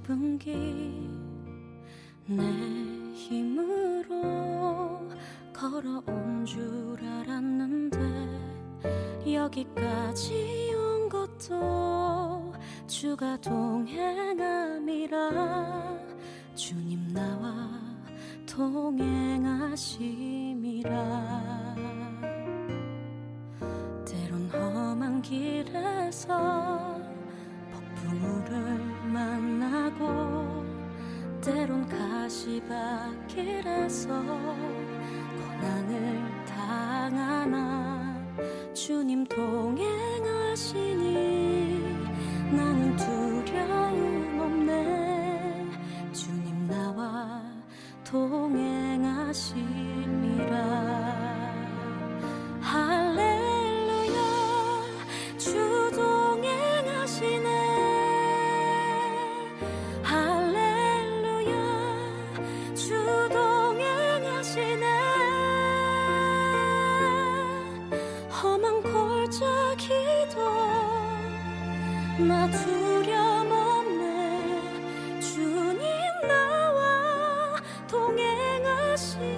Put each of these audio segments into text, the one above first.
짧은 길 내 힘으로 걸어온 줄 알았는데 여기까지 온 것도 주가 동행함이라 주님 나와 동행하심이라. 때론 험한 길에서 폭풍우를 만나고 때론 가시밭길에서 고난을 당하나 주님 동행하시니 나는 두려움 없네. 주님 나와 동행하심이라. 할렐루야 주 동행하시네. 할렐루야 주 동행하시네. 험한 골짜기도 나 두려움 없네. 주님 나와 동행하심이라.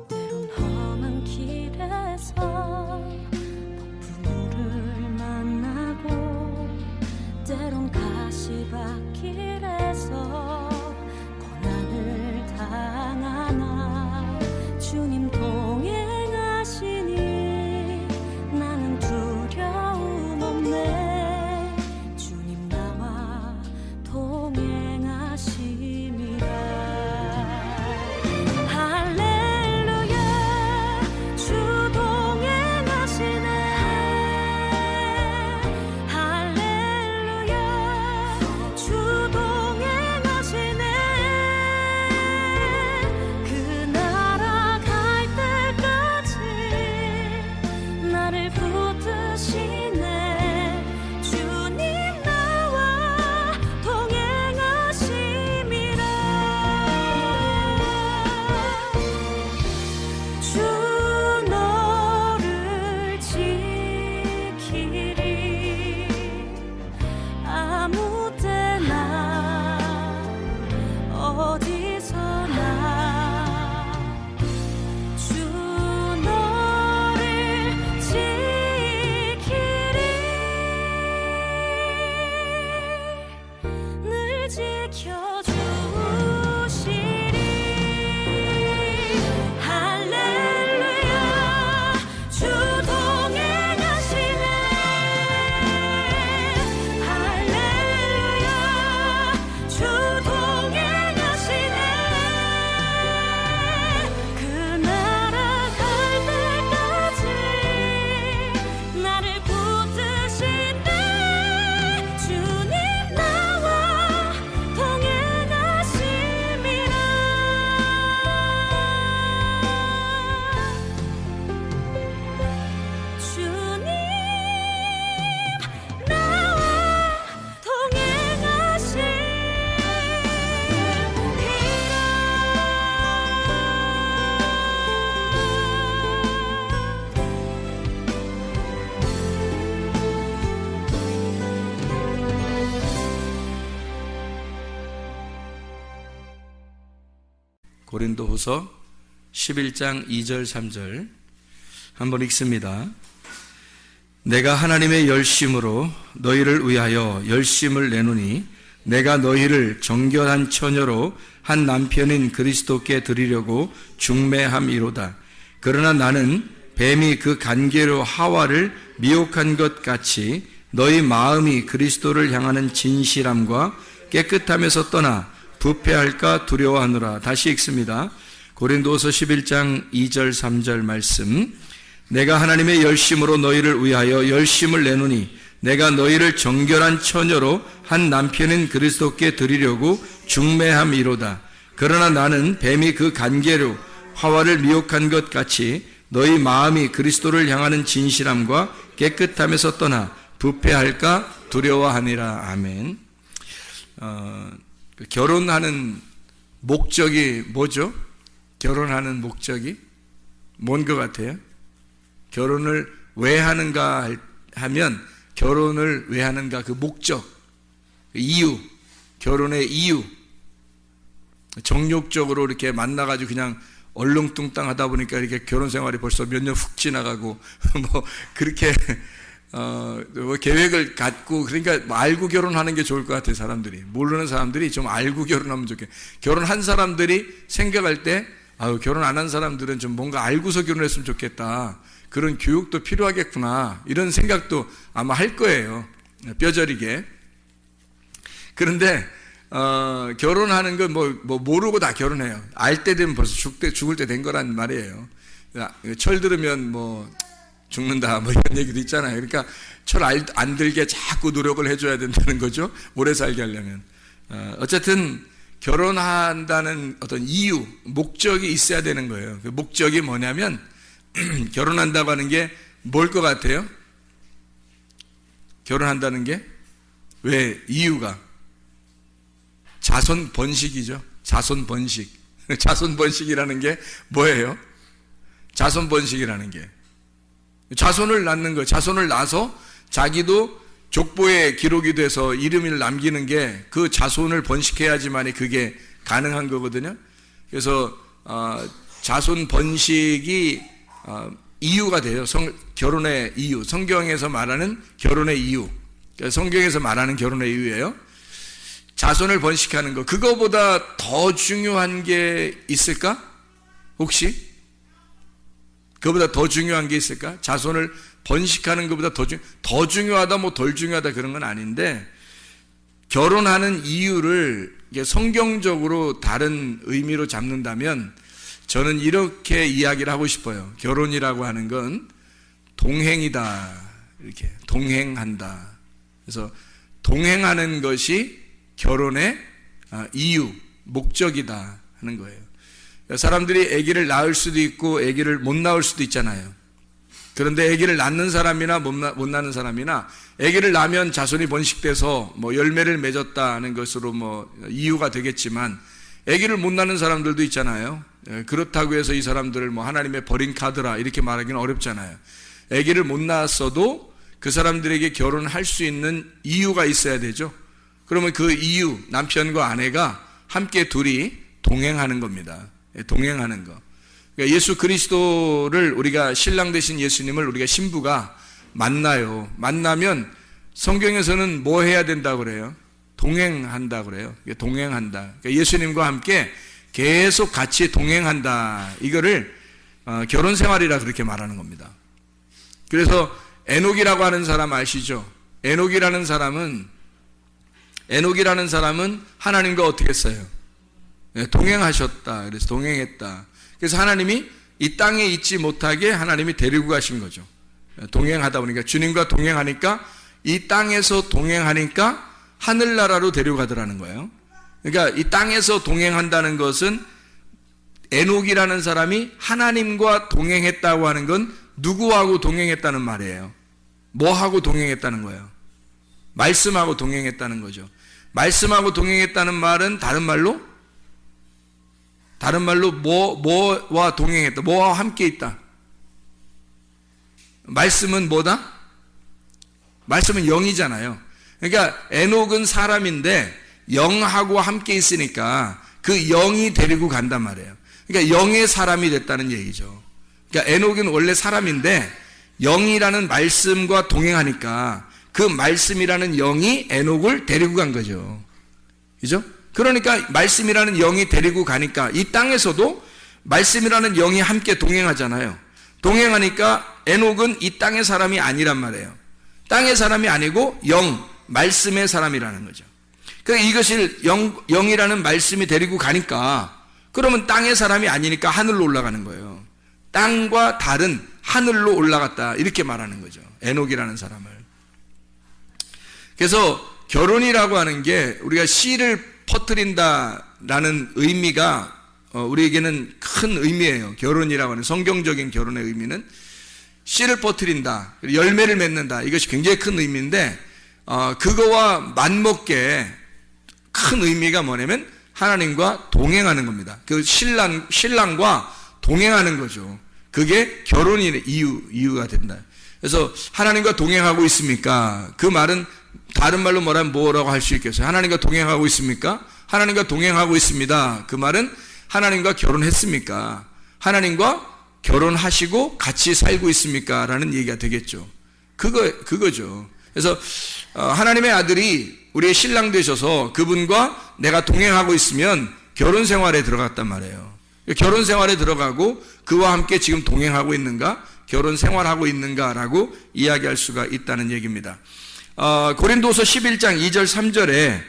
때론 험한 길에서 폭풍우를 만나고 때론 가시밭길에서 고난을 당하나 주님 동행하시니 나는 두려움 없네. 주님 나와 동행하심이라. 할렐루야 주 동행하시네. 할렐루야 주 동행하시네. 그 나라 갈 때까지 나를 붙드시네. 주님 나와 동행하심이라. 주 너를 지키리. 아무 때나 어디서나 주 너를 지키리. 늘 지켜주시리. 할렐루야 주 동행하시네. 할렐루야 주 동행하시네. 그 나라 갈 때까지 나를 붙드시네. 주님 나와 동행하심이라. 주님 나와 고린도후서 11장 2절 3절 한번 읽습니다. 내가 하나님의 열심으로 너희를 위하여 열심을 내노니 내가 너희를 정결한 처녀로 한 남편인 그리스도께 드리려고 중매함이로다. 그러나 나는 뱀이 그 간계로 하와를 미혹한 것 같이 너희 마음이 그리스도를 향하는 진실함과 깨끗함에서 떠나 부패할까 두려워하노라. 다시 읽습니다. 고린도서 11장 2절 3절 말씀. 내가 하나님의 열심으로 너희를 위하여 열심을 내노니 내가 너희를 정결한 처녀로 한 남편인 그리스도께 드리려고 중매함이로다. 그러나 나는 뱀이 그 간계로 하와를 미혹한 것 같이 너희 마음이 그리스도를 향하는 진실함과 깨끗함에서 떠나 부패할까 두려워하니라. 아멘. 그 결혼하는 목적이 뭐죠? 결혼하는 목적이 뭔 것 같아요? 결혼을 왜 하는가 하면 결혼을 왜 하는가 그 목적, 그 이유, 결혼의 이유. 정욕적으로 이렇게 만나가지고 그냥 얼렁뚱땅 하다 보니까 이렇게 결혼 생활이 벌써 몇 년 훅 지나가고 뭐 그렇게 뭐 계획을 갖고 그러니까 뭐 알고 결혼하는 게 좋을 것 같아요. 사람들이 모르는 사람들이 좀 알고 결혼하면 좋겠. 결혼한 사람들이 생각할 때 결혼 안 한 사람들은 좀 뭔가 알고서 결혼했으면 좋겠다. 그런 교육도 필요하겠구나. 이런 생각도 아마 할 거예요. 뼈저리게. 그런데 결혼하는 건 뭐 모르고 다 결혼해요. 알 때 되면 벌써 죽을 때 된 거란 말이에요. 철 들으면 뭐 죽는다 뭐 이런 얘기도 있잖아요. 그러니까 철 안 들게 자꾸 노력을 해줘야 된다는 거죠. 오래 살게 하려면. 어쨌든 결혼한다는 어떤 이유, 목적이 있어야 되는 거예요. 그 목적이 뭐냐면 결혼한다고 하는 게 뭘 것 같아요? 결혼한다는 게 왜 이유가 자손 번식이죠. 자손 번식. 자손 번식이라는 게 뭐예요? 자손 번식이라는 게 자손을 낳는 거예요. 자손을 낳아서 자기도 족보에 기록이 돼서 이름을 남기는 게 그 자손을 번식해야지만이 그게 가능한 거거든요. 그래서 자손 번식이 이유가 돼요. 결혼의 이유. 성경에서 말하는 결혼의 이유. 성경에서 말하는 결혼의 이유예요. 자손을 번식하는 거. 그거보다 더 중요한 게 있을까? 혹시? 그거보다 더 중요한 게 있을까? 자손을 번식하는 것보다 더 중요하다 뭐 덜 중요하다 그런 건 아닌데 결혼하는 이유를 성경적으로 다른 의미로 잡는다면 저는 이렇게 이야기를 하고 싶어요. 결혼이라고 하는 건 동행이다. 이렇게 동행한다. 그래서 동행하는 것이 결혼의 이유, 목적이다 하는 거예요. 사람들이 아기를 낳을 수도 있고 아기를 못 낳을 수도 있잖아요. 그런데 아기를 낳는 사람이나 못 낳는 사람이나 아기를 낳으면 자손이 번식돼서 뭐 열매를 맺었다는 것으로 뭐 이유가 되겠지만 아기를 못 낳는 사람들도 있잖아요. 그렇다고 해서 이 사람들을 뭐 하나님의 버린 카드라 이렇게 말하기는 어렵잖아요. 아기를 못 낳았어도 그 사람들에게 결혼할 수 있는 이유가 있어야 되죠. 그러면 그 이유, 남편과 아내가 함께 둘이 동행하는 겁니다. 동행하는 거. 그러니까 예수 그리스도를 우리가 신랑 되신 예수님을 우리가 신부가 만나요. 만나면 성경에서는 뭐 해야 된다고 그래요? 동행한다 그래요. 동행한다. 그러니까 예수님과 함께 계속 같이 동행한다. 이거를 결혼 생활이라 그렇게 말하는 겁니다. 그래서 에녹이라고 하는 사람 아시죠? 에녹이라는 사람은 하나님과 어떻게 했어요? 동행하셨다. 그래서 동행했다. 그래서 하나님이 이 땅에 있지 못하게 하나님이 데리고 가신 거죠. 동행하다 보니까 주님과 동행하니까 이 땅에서 동행하니까 하늘나라로 데려가더라는 거예요. 그러니까 이 땅에서 동행한다는 것은 에녹이라는 사람이 하나님과 동행했다고 하는 건 누구하고 동행했다는 말이에요? 뭐하고 동행했다는 거예요? 말씀하고 동행했다는 거죠. 말씀하고 동행했다는 말은 다른 말로 뭐와 동행했다. 뭐와 함께 있다. 말씀은 뭐다? 말씀은 영이잖아요. 그러니까 에녹은 사람인데 영하고 함께 있으니까 그 영이 데리고 간단 말이에요. 그러니까 영의 사람이 됐다는 얘기죠. 그러니까 에녹은 원래 사람인데 영이라는 말씀과 동행하니까 그 말씀이라는 영이 에녹을 데리고 간 거죠. 그죠? 그러니까 말씀이라는 영이 데리고 가니까 이 땅에서도 말씀이라는 영이 함께 동행하잖아요. 동행하니까 에녹은 이 땅의 사람이 아니란 말이에요. 땅의 사람이 아니고 말씀의 사람이라는 거죠. 그러니까 이것을 영이라는 말씀이 데리고 가니까 그러면 땅의 사람이 아니니까 하늘로 올라가는 거예요. 땅과 다른 하늘로 올라갔다 이렇게 말하는 거죠. 에녹이라는 사람을. 그래서 결혼이라고 하는 게 우리가 씨를 퍼뜨린다라는 의미가 우리에게는 큰 의미예요. 결혼이라고 하는 성경적인 결혼의 의미는 씨를 퍼뜨린다, 열매를 맺는다. 이것이 굉장히 큰 의미인데 그거와 맞먹게 큰 의미가 뭐냐면 하나님과 동행하는 겁니다. 그 신랑과 동행하는 거죠. 그게 결혼의 이유가 된다. 그래서 하나님과 동행하고 있습니까? 그 말은 다른 말로 뭐라고 할 수 있겠어요? 하나님과 동행하고 있습니까? 하나님과 동행하고 있습니다. 그 말은 하나님과 결혼했습니까? 하나님과 결혼하시고 같이 살고 있습니까? 라는 얘기가 되겠죠. 그거죠. 그래서 하나님의 아들이 우리의 신랑 되셔서 그분과 내가 동행하고 있으면 결혼 생활에 들어갔단 말이에요. 결혼 생활에 들어가고 그와 함께 지금 동행하고 있는가? 결혼 생활하고 있는가라고 이야기할 수가 있다는 얘기입니다. 고린도서 11장 2절 3절에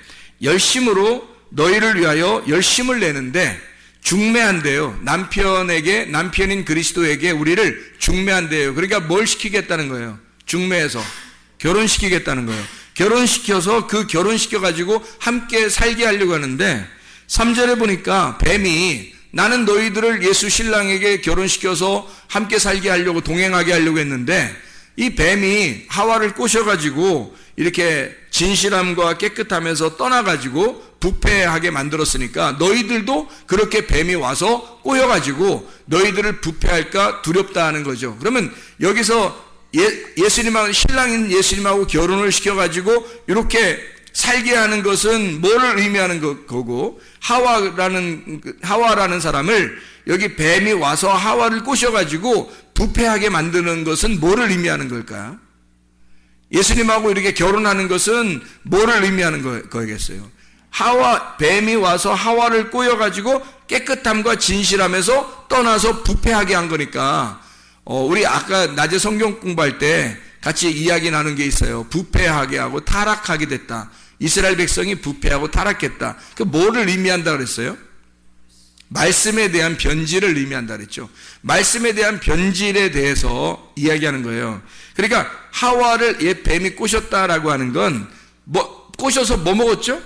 열심으로 너희를 위하여 열심을 내는데 중매한대요. 남편인 그리스도에게 우리를 중매한대요. 그러니까 뭘 시키겠다는 거예요? 중매해서 결혼시키겠다는 거예요. 결혼시켜서 그 결혼시켜가지고 함께 살게 하려고 하는데 3절에 보니까 뱀이 나는 너희들을 예수 신랑에게 결혼시켜서 함께 살게 하려고 동행하게 하려고 했는데 이 뱀이 하와를 꼬셔가지고 이렇게 진실함과 깨끗함에서 떠나가지고 부패하게 만들었으니까 너희들도 그렇게 뱀이 와서 꼬여가지고 너희들을 부패할까 두렵다 하는 거죠. 그러면 여기서 예수님하고 신랑인 예수님하고 결혼을 시켜가지고 이렇게 살게 하는 것은 뭐를 의미하는 거고 하와라는 사람을 여기 뱀이 와서 하와를 꼬셔가지고 부패하게 만드는 것은 뭐를 의미하는 걸까? 예수님하고 이렇게 결혼하는 것은 뭐를 의미하는 거겠어요? 뱀이 와서 하와를 꼬여가지고 깨끗함과 진실함에서 떠나서 부패하게 한 거니까 우리 아까 낮에 성경 공부할 때 같이 이야기 나눈 게 있어요. 부패하게 하고 타락하게 됐다. 이스라엘 백성이 부패하고 타락했다. 그 뭐를 의미한다 그랬어요? 말씀에 대한 변질을 의미한다 그랬죠. 말씀에 대한 변질에 대해서 이야기하는 거예요. 그러니까 하와를 뱀이 꼬셨다라고 하는 건 꼬셔서 뭐 먹었죠?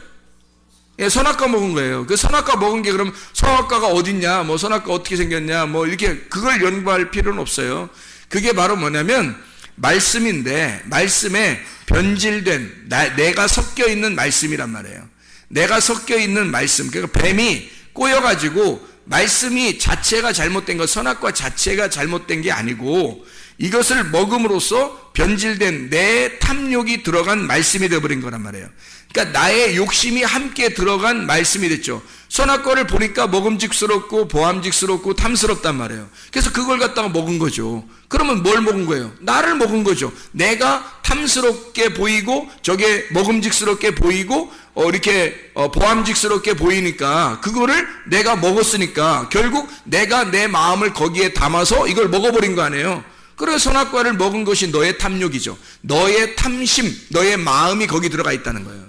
선악과 먹은 거예요. 그 선악과 먹은 게 그럼 선악과가 어딨냐, 선악과 어떻게 생겼냐, 이렇게 그걸 연구할 필요는 없어요. 그게 바로 뭐냐면 말씀인데 말씀에 변질된 내가 섞여 있는 말씀이란 말이에요. 내가 섞여 있는 말씀. 그러니까 뱀이 꼬여가지고 말씀이 자체가 잘못된 것, 선악과 자체가 잘못된 게 아니고 이것을 먹음으로써 변질된 내 탐욕이 들어간 말씀이 되어버린 거란 말이에요. 그러니까 나의 욕심이 함께 들어간 말씀이 됐죠. 선악과를 보니까 먹음직스럽고 보암직스럽고 탐스럽단 말이에요. 그래서 그걸 갖다가 먹은 거죠. 그러면 뭘 먹은 거예요? 나를 먹은 거죠. 내가 탐스럽게 보이고 저게 먹음직스럽게 보이고 이렇게 보암직스럽게 보이니까 그거를 내가 먹었으니까 결국 내가 내 마음을 거기에 담아서 이걸 먹어버린 거 아니에요. 그래서 선악과를 먹은 것이 너의 탐욕이죠. 너의 탐심, 너의 마음이 거기 들어가 있다는 거예요.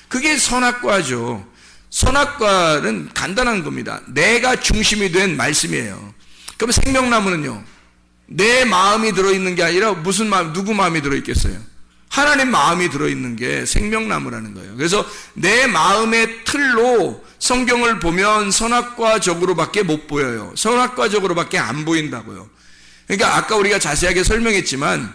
그게 선악과죠. 선악과는 간단한 겁니다. 내가 중심이 된 말씀이에요. 그럼 생명나무는요, 내 마음이 들어있는 게 아니라 무슨 마음, 누구 마음이 들어있겠어요? 하나님 마음이 들어있는 게 생명나무라는 거예요. 그래서 내 마음의 틀로 성경을 보면 선악과적으로밖에 못 보여요. 선악과적으로밖에 안 보인다고요. 그러니까 아까 우리가 자세하게 설명했지만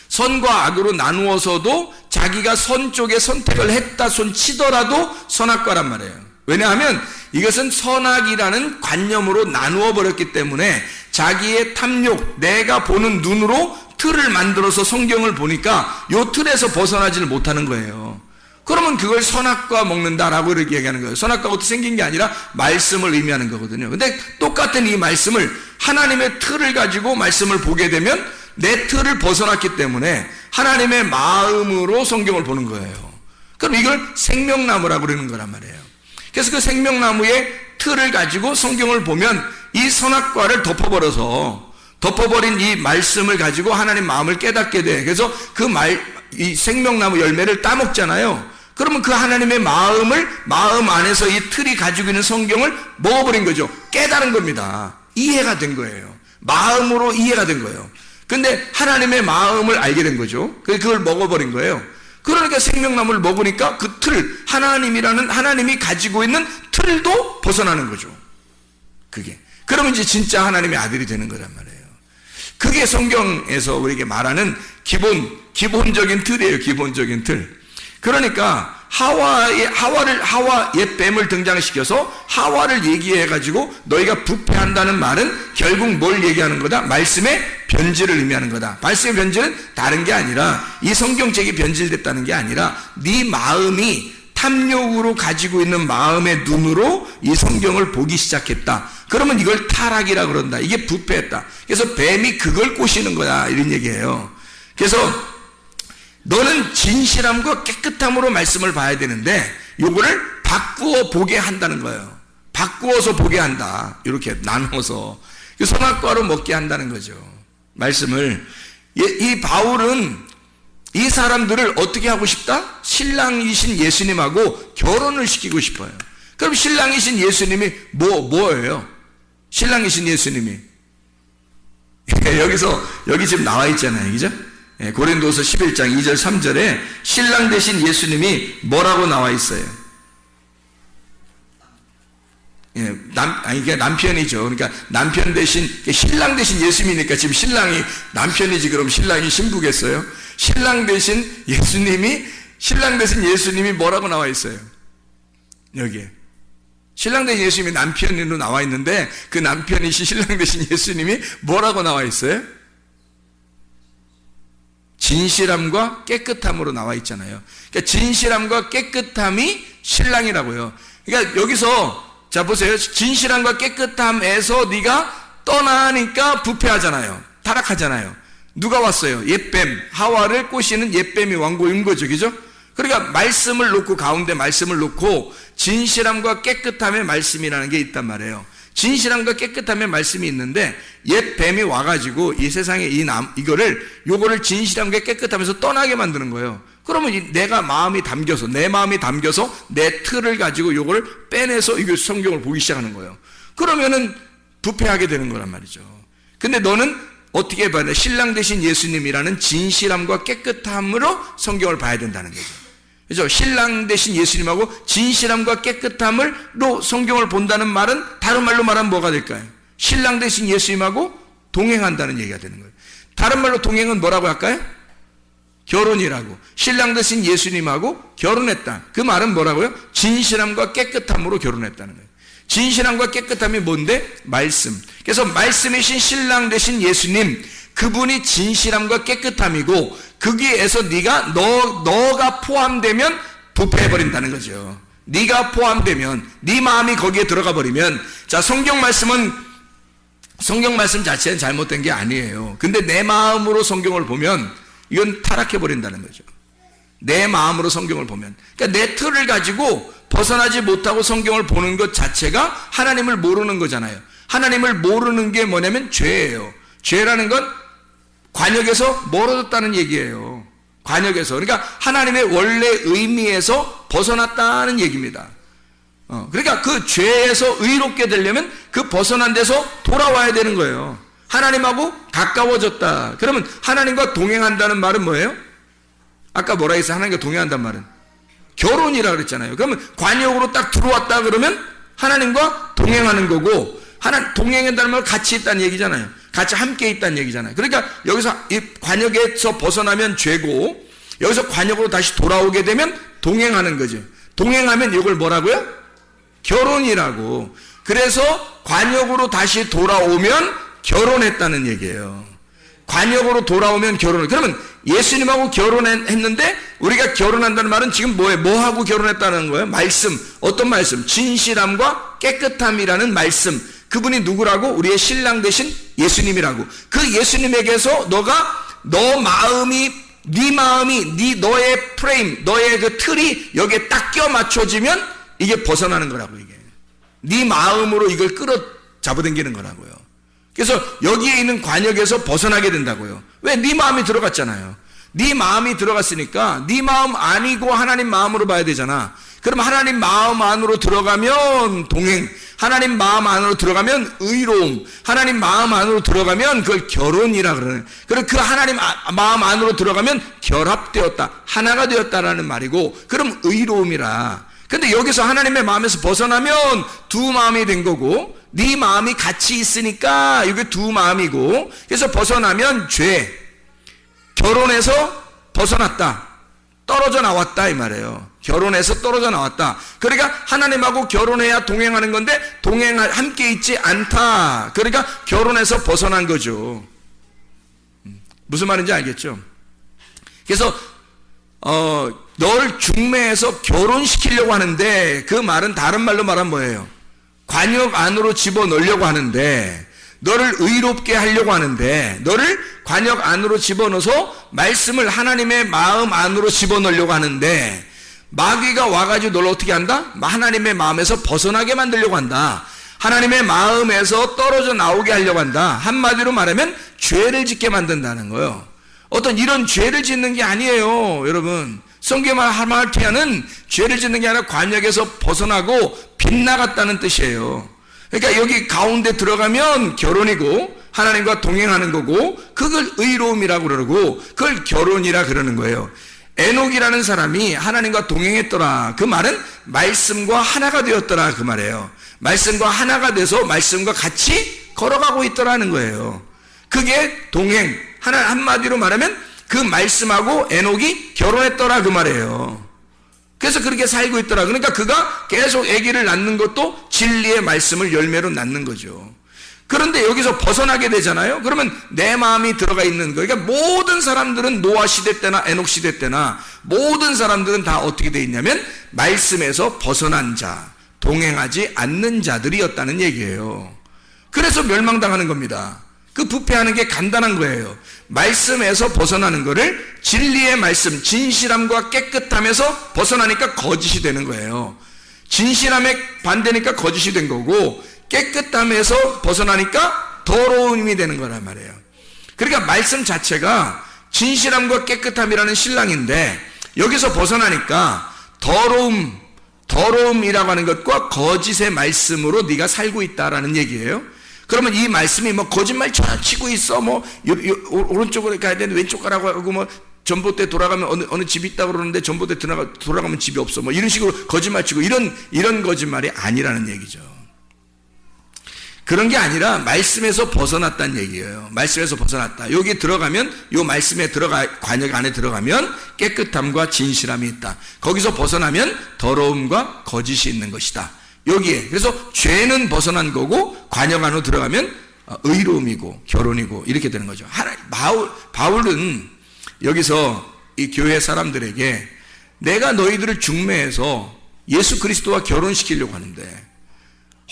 선과 악으로 나누어서도 자기가 선 쪽에 선택을 했다 손 치더라도 선악과란 말이에요. 왜냐하면 이것은 선악이라는 관념으로 나누어 버렸기 때문에 자기의 탐욕, 내가 보는 눈으로 틀을 만들어서 성경을 보니까 이 틀에서 벗어나지를 못하는 거예요. 그러면 그걸 선악과 먹는다라고 이렇게 얘기하는 거예요. 선악과가 어떻게 생긴 게 아니라 말씀을 의미하는 거거든요. 근데 똑같은 이 말씀을 하나님의 틀을 가지고 말씀을 보게 되면 내 틀을 벗어났기 때문에 하나님의 마음으로 성경을 보는 거예요. 그럼 이걸 생명나무라고 그러는 거란 말이에요. 그래서 그 생명나무의 틀을 가지고 성경을 보면 이 선악과를 덮어버린 이 말씀을 가지고 하나님 마음을 깨닫게 돼. 그래서 이 생명나무 열매를 따먹잖아요. 그러면 그 하나님의 마음 안에서 이 틀이 가지고 있는 성경을 먹어버린 거죠. 깨달은 겁니다. 이해가 된 거예요. 마음으로 이해가 된 거예요. 근데 하나님의 마음을 알게 된 거죠. 그걸 먹어버린 거예요. 그러니까 생명나무를 먹으니까 그 틀, 하나님이 가지고 있는 틀도 벗어나는 거죠. 그게. 그러면 이제 진짜 하나님의 아들이 되는 거란 말이에요. 그게 성경에서 우리에게 말하는 기본적인 틀이에요. 기본적인 틀. 그러니까 하와 옛 뱀을 등장시켜서 하와를 얘기해가지고 너희가 부패한다는 말은 결국 뭘 얘기하는 거다? 말씀의 변질을 의미하는 거다. 말씀의 변질은 다른 게 아니라 이 성경책이 변질됐다는 게 아니라 네 마음이 탐욕으로 가지고 있는 마음의 눈으로 이 성경을 보기 시작했다. 그러면 이걸 타락이라 그런다. 이게 부패했다. 그래서 뱀이 그걸 꼬시는 거야. 이런 얘기예요. 그래서 너는 진실함과 깨끗함으로 말씀을 봐야 되는데 요거를 바꾸어 보게 한다는 거예요. 바꾸어서 보게 한다. 이렇게 나눠서 선악과로 먹게 한다는 거죠. 말씀을. 이 바울은 이 사람들을 어떻게 하고 싶다? 신랑이신 예수님하고 결혼을 시키고 싶어요. 그럼 신랑이신 예수님이 뭐예요? 신랑이신 예수님이 여기 지금 나와 있잖아요. 그죠? 고린도서 11장 2절 3절에 신랑 되신 예수님이 뭐라고 나와 있어요? 이게 남편이죠. 그러니까 남편 대신 신랑 대신 예수님이니까 지금 신랑이 남편이지 그럼 신랑이 신부겠어요? 신랑 대신 예수님이 뭐라고 나와 있어요? 여기에 신랑 대신 예수님이 남편으로 나와 있는데 그 남편이신 신랑 대신 예수님이 뭐라고 나와 있어요? 진실함과 깨끗함으로 나와 있잖아요. 그러니까 진실함과 깨끗함이 신랑이라고요. 그러니까 여기서 자 보세요. 진실함과 깨끗함에서 네가 떠나니까 부패하잖아요. 타락하잖아요. 누가 왔어요? 옛뱀, 하와를 꼬시는 옛뱀이 왕고인 거죠. 그죠? 그러니까 말씀을 놓고 가운데 말씀을 놓고 진실함과 깨끗함의 말씀이라는 게 있단 말이에요. 진실함과 깨끗함의 말씀이 있는데 옛뱀이 와가지고 이 세상에 요거를 진실함과 깨끗함에서 떠나게 만드는 거예요. 그러면 내가 마음이 담겨서 내 마음이 담겨서 내 틀을 가지고 요걸 빼내서 이거 성경을 보기 시작하는 거예요. 그러면은 부패하게 되는 거란 말이죠. 근데 너는 어떻게 봐야 돼? 신랑 되신 예수님이라는 진실함과 깨끗함으로 성경을 봐야 된다는 거죠. 그죠? 신랑 되신 예수님하고 진실함과 깨끗함으로 성경을 본다는 말은 다른 말로 말하면 뭐가 될까요? 신랑 되신 예수님하고 동행한다는 얘기가 되는 거예요. 다른 말로 동행은 뭐라고 할까요? 결혼이라고. 신랑 되신 예수님하고 결혼했다. 그 말은 뭐라고요? 진실함과 깨끗함으로 결혼했다는 거예요. 진실함과 깨끗함이 뭔데? 말씀. 그래서 말씀이신 신랑 되신 예수님, 그분이 진실함과 깨끗함이고 거기에서 너가 포함되면 부패해버린다는 거죠. 네가 포함되면 네 마음이 거기에 들어가 버리면 자 성경 말씀 자체는 잘못된 게 아니에요. 근데 내 마음으로 성경을 보면 이건 타락해버린다는 거죠. 내 마음으로 성경을 보면 그러니까 내 틀을 가지고 벗어나지 못하고 성경을 보는 것 자체가 하나님을 모르는 거잖아요. 하나님을 모르는 게 뭐냐면 죄예요. 죄라는 건 관역에서 멀어졌다는 얘기예요. 관역에서. 그러니까 하나님의 원래 의미에서 벗어났다는 얘기입니다. 그러니까 그 죄에서 의롭게 되려면 그 벗어난 데서 돌아와야 되는 거예요. 하나님하고 가까워졌다. 그러면 하나님과 동행한다는 말은 뭐예요? 아까 뭐라 했어요? 하나님과 동행한다는 말은 결혼이라 그랬잖아요. 그러면 관역으로 딱 들어왔다 그러면 하나님과 동행하는 거고 동행한다는 말은 같이 있다는 얘기잖아요. 같이 함께 있다는 얘기잖아요. 그러니까 여기서 이 관역에서 벗어나면 죄고 여기서 관역으로 다시 돌아오게 되면 동행하는 거죠. 동행하면 이걸 뭐라고요? 결혼이라고. 그래서 관역으로 다시 돌아오면 결혼했다는 얘기예요. 관역으로 돌아오면 결혼을. 그러면 예수님하고 결혼했는데 우리가 결혼한다는 말은 지금 뭐예요? 뭐하고 결혼했다는 거예요? 말씀. 어떤 말씀? 진실함과 깨끗함이라는 말씀. 그분이 누구라고? 우리의 신랑 되신 예수님이라고. 그 예수님에게서 네 마음이 너의 프레임, 너의 그 틀이 여기에 딱 껴 맞춰지면 이게 벗어나는 거라고 이게. 네 마음으로 이걸 잡아당기는 거라고요. 그래서 여기에 있는 관역에서 벗어나게 된다고요. 왜? 네 마음이 들어갔잖아요. 네 마음이 들어갔으니까 네 마음 아니고 하나님 마음으로 봐야 되잖아. 그럼 하나님 마음 안으로 들어가면 동행, 하나님 마음 안으로 들어가면 의로움, 하나님 마음 안으로 들어가면 그걸 결혼이라 그러네. 그리고 그 하나님 마음 안으로 들어가면 결합되었다, 하나가 되었다라는 말이고, 그럼 의로움이라. 근데 여기서 하나님의 마음에서 벗어나면 두 마음이 된 거고, 네 마음이 같이 있으니까 이게 두 마음이고, 그래서 벗어나면 죄, 결혼해서 벗어났다. 떨어져 나왔다 이 말이에요. 결혼해서 떨어져 나왔다. 그러니까 하나님하고 결혼해야 동행하는 건데 함께 있지 않다. 그러니까 결혼해서 벗어난 거죠. 무슨 말인지 알겠죠? 그래서 널 중매해서 결혼시키려고 하는데, 그 말은 다른 말로 말하면 뭐예요? 관역 안으로 집어넣으려고 하는데, 너를 의롭게 하려고 하는데, 너를 관역 안으로 집어넣어서 말씀을 하나님의 마음 안으로 집어넣으려고 하는데, 마귀가 와가지고 널 어떻게 한다? 하나님의 마음에서 벗어나게 만들려고 한다. 하나님의 마음에서 떨어져 나오게 하려고 한다. 한마디로 말하면 죄를 짓게 만든다는 거예요. 어떤 이런 죄를 짓는 게 아니에요, 여러분. 성경의 하마르티아는 죄를 짓는 게 아니라 관역에서 벗어나고 빗나갔다는 뜻이에요. 그러니까 여기 가운데 들어가면 결혼이고 하나님과 동행하는 거고, 그걸 의로움이라고 그러고 그걸 결혼이라 그러는 거예요. 에녹이라는 사람이 하나님과 동행했더라. 그 말은 말씀과 하나가 되었더라 그 말이에요. 말씀과 하나가 돼서 말씀과 같이 걸어가고 있더라는 거예요. 그게 동행. 한마디로 말하면 그 말씀하고 에녹이 결혼했더라 그 말이에요. 그래서 그렇게 살고 있더라. 그러니까 그가 계속 아기를 낳는 것도 진리의 말씀을 열매로 낳는 거죠. 그런데 여기서 벗어나게 되잖아요. 그러면 내 마음이 들어가 있는 거예요. 그러니까 모든 사람들은 노아 시대 때나 에녹 시대 때나 모든 사람들은 다 어떻게 돼 있냐면 말씀에서 벗어난 자, 동행하지 않는 자들이었다는 얘기예요. 그래서 멸망당하는 겁니다. 그 부패하는 게 간단한 거예요. 말씀에서 벗어나는 거를 진리의 말씀, 진실함과 깨끗함에서 벗어나니까 거짓이 되는 거예요. 진실함에 반대니까 거짓이 된 거고, 깨끗함에서 벗어나니까 더러움이 되는 거란 말이에요. 그러니까 말씀 자체가 진실함과 깨끗함이라는 신랑인데, 여기서 벗어나니까 더러움이라고 하는 것과 거짓의 말씀으로 네가 살고 있다라는 얘기예요. 그러면 이 말씀이 뭐 거짓말처럼 치고 있어, 뭐 오른쪽으로 가야 되는데 왼쪽 가라고 하고, 뭐 전봇대 돌아가면 어느 집이 있다고 그러는데 전봇대 돌아가면 집이 없어, 뭐 이런 식으로 거짓말 치고, 이런 거짓말이 아니라는 얘기죠. 그런 게 아니라 말씀에서 벗어났다는 얘기예요. 말씀에서 벗어났다. 여기 들어가면, 요 말씀에 관역 안에 들어가면 깨끗함과 진실함이 있다. 거기서 벗어나면 더러움과 거짓이 있는 것이다. 여기에. 그래서 죄는 벗어난 거고, 관역 안으로 들어가면 의로움이고 결혼이고 이렇게 되는 거죠. 바울은 여기서 이 교회 사람들에게 내가 너희들을 중매해서 예수 그리스도와 결혼시키려고 하는데,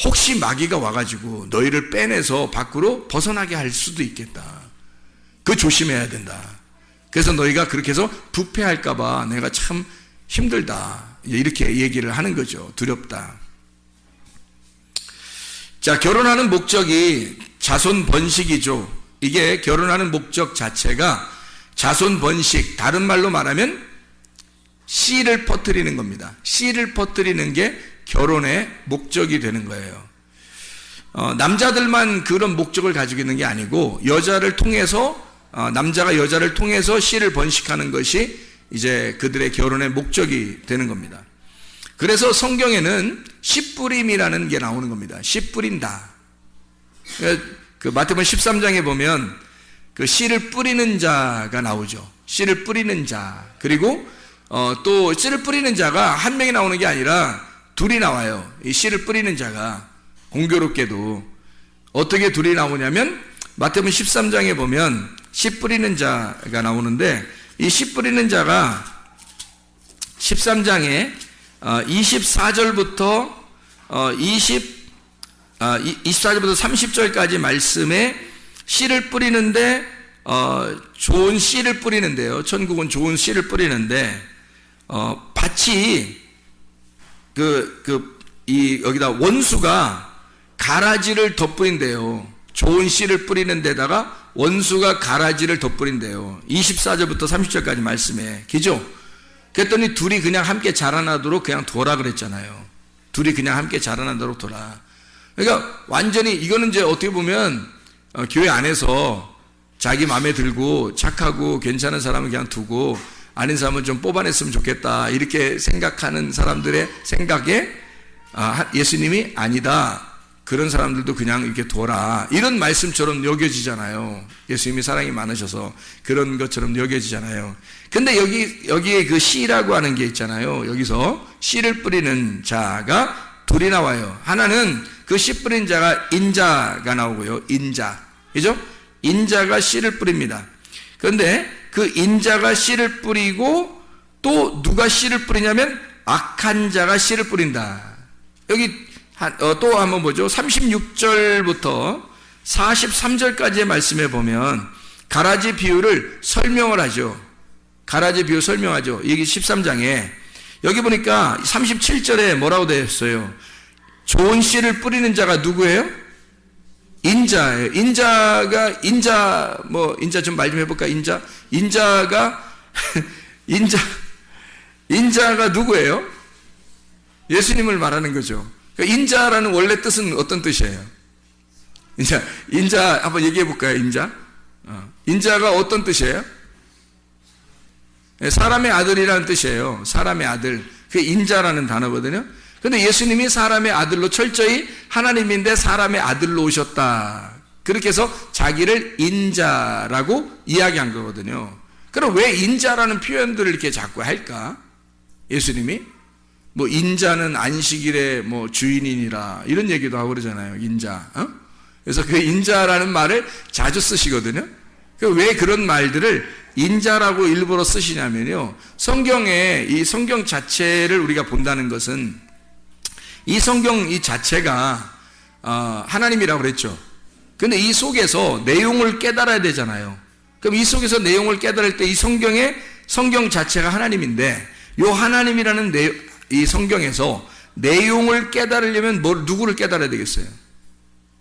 혹시 마귀가 와가지고 너희를 빼내서 밖으로 벗어나게 할 수도 있겠다. 그거 조심해야 된다. 그래서 너희가 그렇게 해서 부패할까봐 내가 참 힘들다. 이렇게 얘기를 하는 거죠. 두렵다. 자, 결혼하는 목적이 자손 번식이죠. 이게 결혼하는 목적 자체가 자손 번식, 다른 말로 말하면 씨를 퍼뜨리는 겁니다. 씨를 퍼뜨리는 게 결혼의 목적이 되는 거예요. 남자들만 그런 목적을 가지고 있는 게 아니고, 여자를 통해서, 남자가 여자를 통해서 씨를 번식하는 것이 이제 그들의 결혼의 목적이 되는 겁니다. 그래서 성경에는 씨 뿌림이라는 게 나오는 겁니다. 씨 뿌린다. 그 마태복음 13장에 보면 그 씨를 뿌리는 자가 나오죠. 씨를 뿌리는 자. 그리고 또 씨를 뿌리는 자가 한 명이 나오는 게 아니라 둘이 나와요. 이 씨를 뿌리는 자가. 공교롭게도 어떻게 둘이 나오냐면 마태복음 13장에 보면 씨 뿌리는 자가 나오는데, 이 씨 뿌리는 자가 13장에 24절부터 24절부터 30절까지 말씀에 씨를 뿌리는데, 좋은 씨를 뿌리는데요. 천국은 좋은 씨를 뿌리는데, 밭이 여기다 원수가 가라지를 덧뿌린대요. 좋은 씨를 뿌리는 데다가 원수가 가라지를 덧뿌린대요. 24절부터 30절까지 말씀에. 그죠? 그랬더니 둘이 그냥 함께 자라나도록 그냥 둬라 그랬잖아요. 둘이 그냥 함께 자라나도록 둬라. 그러니까 완전히 이거는 이제 어떻게 보면 교회 안에서 자기 마음에 들고 착하고 괜찮은 사람은 그냥 두고 아닌 사람은 좀 뽑아냈으면 좋겠다, 이렇게 생각하는 사람들의 생각에 예수님이 아니다. 그런 사람들도 그냥 이렇게 둬라. 이런 말씀처럼 여겨지잖아요. 예수님이 사랑이 많으셔서 그런 것처럼 여겨지잖아요. 근데 여기에 그 씨라고 하는 게 있잖아요. 여기서 씨를 뿌리는 자가 둘이 나와요. 하나는 그 씨 뿌린 자가 인자가 나오고요. 인자. 그죠? 인자가 씨를 뿌립니다. 그런데 그 인자가 씨를 뿌리고 또 누가 씨를 뿌리냐면 악한 자가 씨를 뿌린다. 여기 또 한번 보죠. 36절부터 43절까지의 말씀에 보면 가라지 비유를 설명을 하죠. 가라지 비유 설명하죠. 여기 13장에 여기 보니까 37절에 뭐라고 되어 있어요? 좋은 씨를 뿌리는 자가 누구예요? 인자예요. 인자 좀 말 좀 해볼까? 인자가 인자가 누구예요? 예수님을 말하는 거죠. 그러니까 인자라는 원래 뜻은 어떤 뜻이에요? 인자 한번 얘기해 볼까요? 인자가 어떤 뜻이에요? 사람의 아들이라는 뜻이에요. 사람의 아들. 그게 인자라는 단어거든요. 근데 예수님이 사람의 아들로 철저히 하나님인데 사람의 아들로 오셨다. 그렇게 해서 자기를 인자라고 이야기한 거거든요. 그럼 왜 인자라는 표현들을 이렇게 자꾸 할까? 예수님이 뭐 인자는 안식일의 뭐 주인이니라 이런 얘기도 하고 그러잖아요. 인자. 그래서 그 인자라는 말을 자주 쓰시거든요. 왜 그런 말들을 인자라고 일부러 쓰시냐면요. 성경에 이 성경 자체를 우리가 본다는 것은 이 성경 이 자체가 하나님이라고 그랬죠. 근데 이 속에서 내용을 깨달아야 되잖아요. 그럼 이 속에서 내용을 깨달을 때 이 성경 자체가 하나님인데 요 하나님이라는 이 성경에서 내용을 깨달으려면 누구를 깨달아야 되겠어요?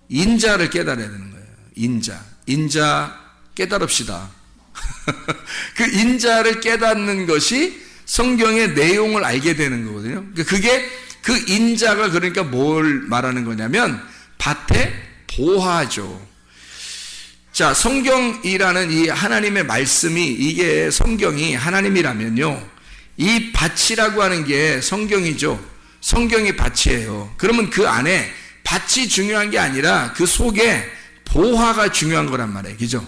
인자를 깨달아야 되는 거예요. 인자 깨달읍시다. 그 인자를 깨닫는 것이 성경의 내용을 알게 되는 거거든요. 그게 그 인자가 그러니까 뭘 말하는 거냐면 밭의 보화죠. 자, 성경이라는 이 하나님의 말씀이 이게 성경이 하나님이라면요. 이 밭이라고 하는 게 성경이죠. 성경이 밭이에요. 그러면 그 안에 밭이 중요한 게 아니라 그 속에 보화가 중요한 거란 말이에요. 그죠?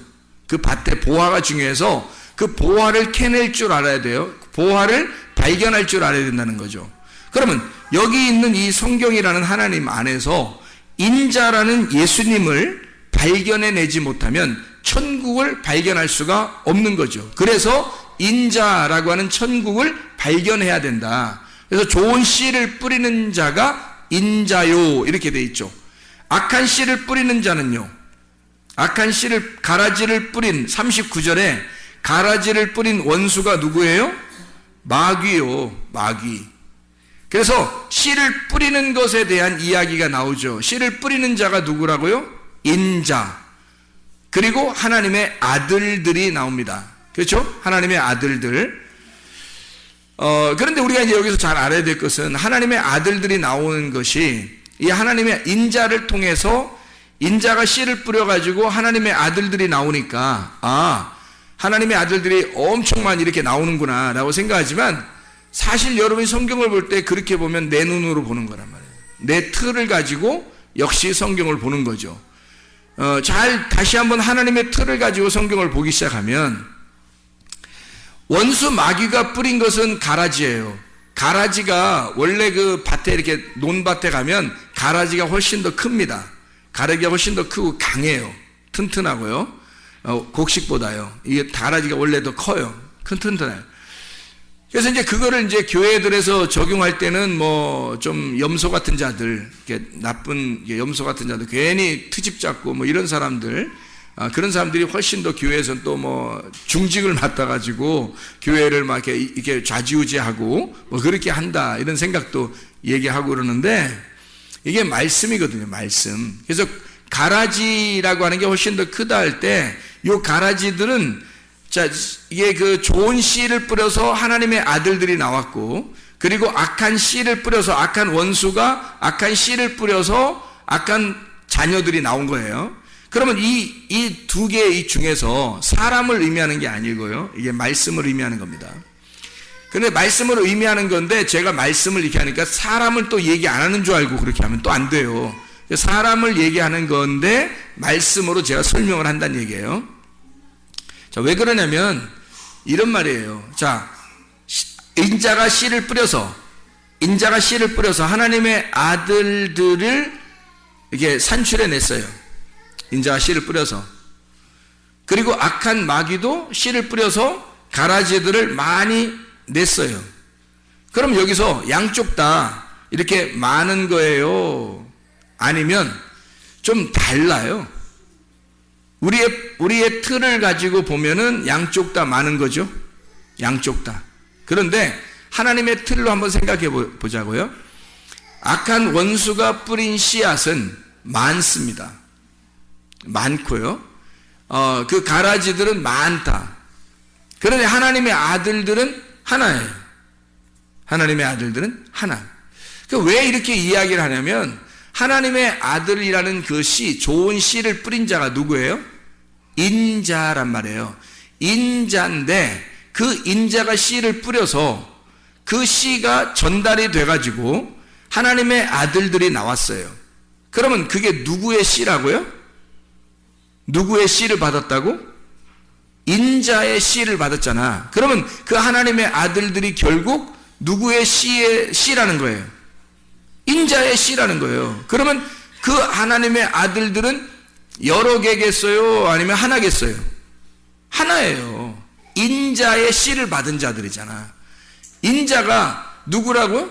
그 밭에 보화가 중요해서 그 보화를 캐낼 줄 알아야 돼요. 보화를 발견할 줄 알아야 된다는 거죠. 그러면 여기 있는 이 성경이라는 하나님 안에서 인자라는 예수님을 발견해내지 못하면 천국을 발견할 수가 없는 거죠. 그래서 인자라고 하는 천국을 발견해야 된다. 그래서 좋은 씨를 뿌리는 자가 인자요 이렇게 돼 있죠. 악한 씨를 뿌리는 자는요. 악한 씨를 가라지를 뿌린 39절에 가라지를 뿌린 원수가 누구예요? 마귀요. 마귀. 그래서 씨를 뿌리는 것에 대한 이야기가 나오죠. 씨를 뿌리는 자가 누구라고요? 인자. 그리고 하나님의 아들들이 나옵니다. 그렇죠? 하나님의 아들들. 그런데 우리가 이제 여기서 잘 알아야 될 것은 하나님의 아들들이 나오는 것이 이 하나님의 인자를 통해서 인자가 씨를 뿌려가지고 하나님의 아들들이 나오니까 하나님의 아들들이 엄청 많이 이렇게 나오는구나 라고 생각하지만 사실 여러분이 성경을 볼 때 그렇게 보면 내 눈으로 보는 거란 말이에요. 내 틀을 가지고 역시 성경을 보는 거죠. 다시 한번 하나님의 틀을 가지고 성경을 보기 시작하면 원수 마귀가 뿌린 것은 가라지예요. 가라지가 원래 그 밭에 이렇게 논밭에 가면 가라지가 훨씬 더 큽니다. 가라지가 훨씬 더 크고 강해요. 튼튼하고요. 곡식보다요. 이게 가라지가 원래 더 커요. 튼튼해요. 그래서 이제 그거를 이제 교회들에서 적용할 때는 뭐 좀 염소 같은 자들, 이렇게 나쁜 염소 같은 자들, 괜히 트집 잡고 뭐 이런 사람들, 그런 사람들이 훨씬 더 교회에서는 또 뭐 중직을 맡아가지고 교회를 막 이렇게 좌지우지하고 뭐 그렇게 한다 이런 생각도 얘기하고 그러는데 이게 말씀이거든요, 말씀. 그래서 가라지라고 하는 게 훨씬 더 크다 할 때 이 가라지들은 자, 이게 그 좋은 씨를 뿌려서 하나님의 아들들이 나왔고, 그리고 악한 씨를 뿌려서 악한 원수가 악한 씨를 뿌려서 악한 자녀들이 나온 거예요. 그러면 이 두 개 중에서 사람을 의미하는 게 아니고요. 이게 말씀을 의미하는 겁니다. 근데 말씀을 의미하는 건데 제가 말씀을 이렇게 하니까 사람을 또 얘기 안 하는 줄 알고 그렇게 하면 또 안 돼요. 사람을 얘기하는 건데 말씀으로 제가 설명을 한다는 얘기예요. 자, 왜 그러냐면 이런 말이에요. 자, 인자가 씨를 뿌려서 하나님의 아들들을 이렇게 산출해 냈어요. 인자가 씨를 뿌려서. 그리고 악한 마귀도 씨를 뿌려서 가라지들을 많이 냈어요. 그럼 여기서 양쪽 다 이렇게 많은 거예요? 아니면 좀 달라요? 우리의 틀을 가지고 보면은 양쪽 다 많은 거죠? 양쪽 다. 그런데 하나님의 틀로 한번 생각해 보자고요. 악한 원수가 뿌린 씨앗은 많습니다. 많고요. 그 가라지들은 많다. 그런데 하나님의 아들들은 하나예요. 하나님의 아들들은 하나. 왜 이렇게 이야기를 하냐면 하나님의 아들이라는 그 씨, 좋은 씨를 뿌린 자가 누구예요? 인자란 말이에요. 인자인데 그 인자가 씨를 뿌려서 그 씨가 전달이 돼가지고 하나님의 아들들이 나왔어요. 그러면 그게 누구의 씨라고요? 누구의 씨를 받았다고? 인자의 씨를 받았잖아. 그러면 그 하나님의 아들들이 결국 누구의 씨라는 거예요? 인자의 씨라는 거예요. 그러면 그 하나님의 아들들은 여러 개겠어요? 아니면 하나겠어요? 하나예요. 인자의 씨를 받은 자들이잖아. 인자가 누구라고요?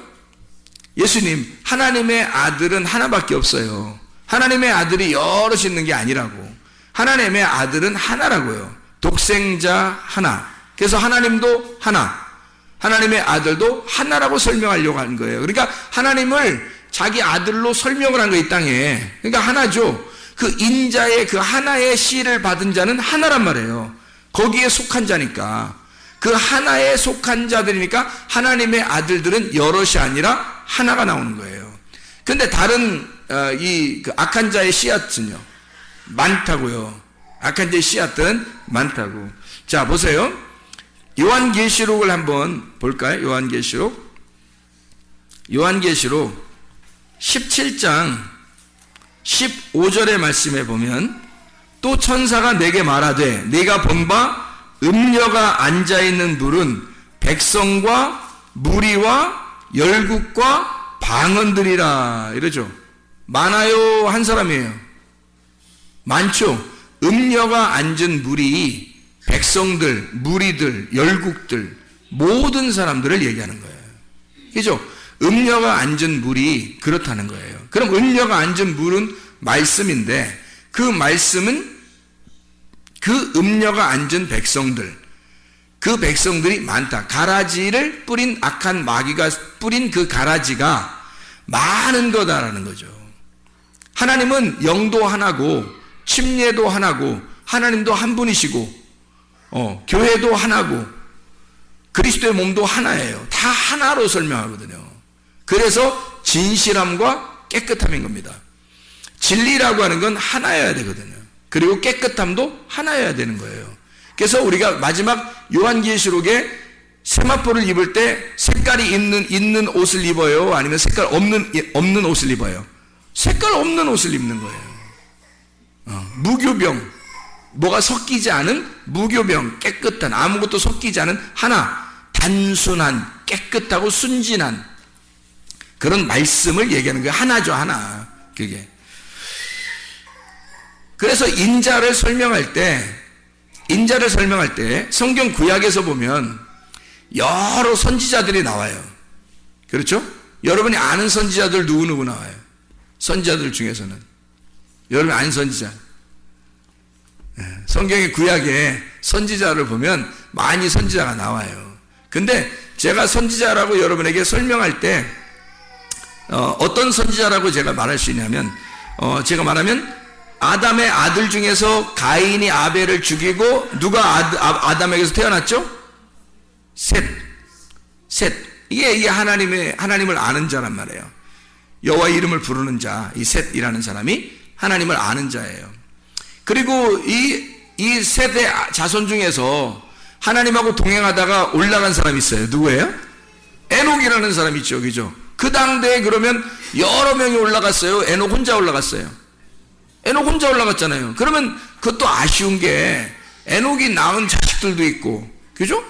예수님, 하나님의 아들은 하나밖에 없어요. 하나님의 아들이 여럿이 있는 게 아니라고. 하나님의 아들은 하나라고요. 독생자 하나. 그래서 하나님도 하나. 하나님의 아들도 하나라고 설명하려고 하는 거예요. 그러니까 하나님을 자기 아들로 설명을 한 거예요, 이 땅에. 그러니까 하나죠. 그 인자의 그 하나의 씨를 받은 자는 하나란 말이에요. 거기에 속한 자니까. 그 하나에 속한 자들이니까 하나님의 아들들은 여럿이 아니라 하나가 나오는 거예요. 근데 다른 그 악한 자의 씨앗은요, 많다고요. 악한 자의 씨앗은 많다고. 자, 보세요. 요한계시록을 한번 볼까요? 요한계시록 17장 15절의 말씀에 보면, 또 천사가 내게 말하되 네가 본 바 음녀가 앉아있는 물은 백성과 무리와 열국과 방언들이라 이러죠. 많아요? 한 사람이에요? 많죠. 음녀가 앉은 물이 백성들, 무리들, 열국들, 모든 사람들을 얘기하는 거예요. 그죠? 음녀가 앉은 물이 그렇다는 거예요. 그럼 음녀가 앉은 물은 말씀인데, 그 말씀은 그 음녀가 앉은 백성들, 그 백성들이 많다. 가라지를 뿌린 악한 마귀가 뿌린 그 가라지가 많은 거다라는 거죠. 하나님은 영도 하나고 침례도 하나고 하나님도 한 분이시고 교회도 하나고 그리스도의 몸도 하나예요. 다 하나로 설명하거든요. 그래서 진실함과 깨끗함인 겁니다. 진리라고 하는 건 하나여야 되거든요. 그리고 깨끗함도 하나여야 되는 거예요. 그래서 우리가 마지막 요한계시록에 세마포를 입을 때 색깔이 있는 옷을 입어요? 아니면 색깔 없는 옷을 입어요? 색깔 없는 옷을 입는 거예요. 무교병, 뭐가 섞이지 않은 무교병, 깨끗한, 아무것도 섞이지 않은 하나, 단순한, 깨끗하고 순진한 그런 말씀을 얘기하는 거예요. 하나죠, 하나. 그게. 그래서 인자를 설명할 때 성경 구약에서 보면 여러 선지자들이 나와요. 그렇죠? 여러분이 아는 선지자들 누구 나와요? 선지자들 중에서는 여러분이 아는 선지자, 성경의 구약에 선지자를 보면 많이 선지자가 나와요. 근데 제가 선지자라고 여러분에게 설명할 때 어떤 선지자라고 제가 말할 수 있냐면, 제가 말하면 아담의 아들 중에서 가인이 아벨을 죽이고 누가 아담에게서 태어났죠? 셋. 이게 하나님을 아는 자란 말이에요. 여호와 이름을 부르는 자, 이 셋이라는 사람이 하나님을 아는 자예요. 그리고 이 셋의 자손 중에서 하나님하고 동행하다가 올라간 사람이 있어요. 누구예요? 에녹이라는 사람이 있죠, 그죠? 그 당대에 그러면 여러 명이 올라갔어요? 에녹 혼자 올라갔어요? 에녹 혼자 올라갔잖아요. 그러면 그것도 아쉬운 게 에녹이 낳은 자식들도 있고, 그죠?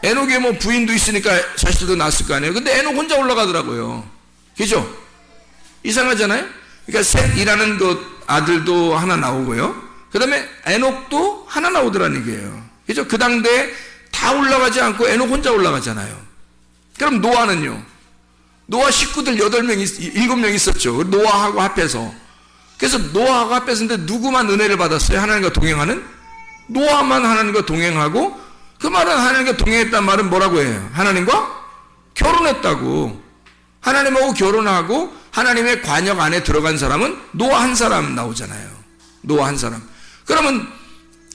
에녹에 뭐 부인도 있으니까 자식들도 낳았을 거 아니에요. 근데 에녹 혼자 올라가더라고요. 그죠? 이상하잖아요? 그러니까 셋이라는 그 아들도 하나 나오고요. 그 다음에 에녹도 하나 나오더라는 얘기예요. 그죠? 그 당대에 다 올라가지 않고 에녹 혼자 올라가잖아요. 그럼 노아는요? 노아 식구들 7명 있었죠. 노아하고 합해서. 그래서 노아하고 합해서인데 누구만 은혜를 받았어요? 하나님과 동행하는? 노아만 하나님과 동행하고, 그 말은 하나님과 동행했단 말은 뭐라고 해요? 하나님과 결혼했다고. 하나님하고 결혼하고 하나님의 관역 안에 들어간 사람은 노아 한 사람 나오잖아요. 노아 한 사람. 그러면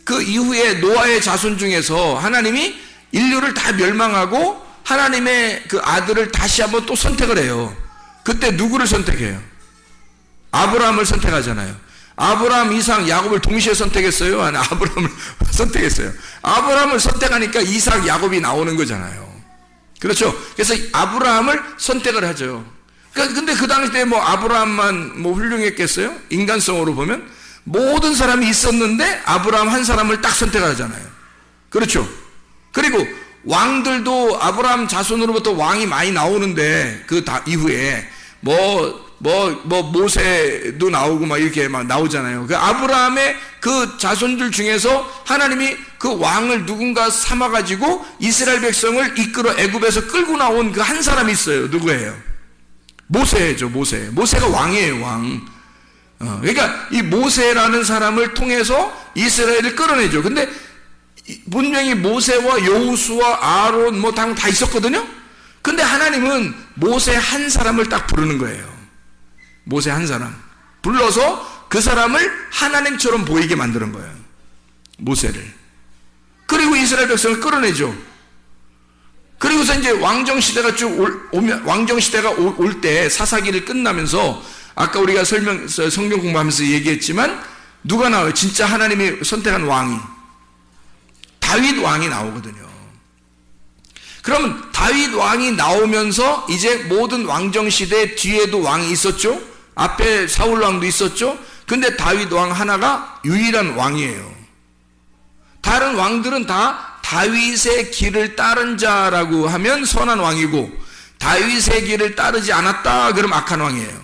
그 이후에 노아의 자손 중에서 하나님이 인류를 다 멸망하고 하나님의 그 아들을 다시 한번 또 선택을 해요. 그때 누구를 선택해요? 아브라함을 선택하잖아요. 아브라함, 이삭, 야곱을 동시에 선택했어요? 아니, 아브라함을 선택했어요. 아브라함을 선택하니까 이삭, 야곱이 나오는 거잖아요. 그렇죠? 그래서 아브라함을 선택을 하죠. 근데 그 당시에 뭐 아브라함만 뭐 훌륭했겠어요? 인간성으로 보면 모든 사람이 있었는데 아브라함 한 사람을 딱 선택하잖아요. 그렇죠? 그리고 왕들도 아브라함 자손으로부터 왕이 많이 나오는데 그 이후에 모세도 나오고 막 이렇게 막 나오잖아요. 그 아브라함의 그 자손들 중에서 하나님이 그 왕을 누군가 삼아가지고 이스라엘 백성을 이끌어 애굽에서 끌고 나온 그 한 사람이 있어요. 누구예요? 모세죠, 모세. 모세가 왕이에요, 왕. 그러니까 이 모세라는 사람을 통해서 이스라엘을 끌어내죠. 근데 분명히 모세와 여호수아, 아론 뭐 다 있었거든요. 근데 하나님은 모세 한 사람을 딱 부르는 거예요. 모세 한 사람 불러서 그 사람을 하나님처럼 보이게 만드는 거예요. 모세를. 그리고 이스라엘 백성을 끌어내죠. 그리고서 이제 왕정시대가 왕정시대가 올 때 사사기를 끝나면서 아까 우리가 성경 공부하면서 얘기했지만 누가 나와요? 진짜 하나님이 선택한 왕이 다윗 왕이 나오거든요. 그러면 다윗 왕이 나오면서 이제 모든 왕정시대 뒤에도 왕이 있었죠. 앞에 사울 왕도 있었죠. 근데 다윗 왕 하나가 유일한 왕이에요. 다른 왕들은 다 다윗의 길을 따른 자라고 하면 선한 왕이고, 다윗의 길을 따르지 않았다 그럼 악한 왕이에요.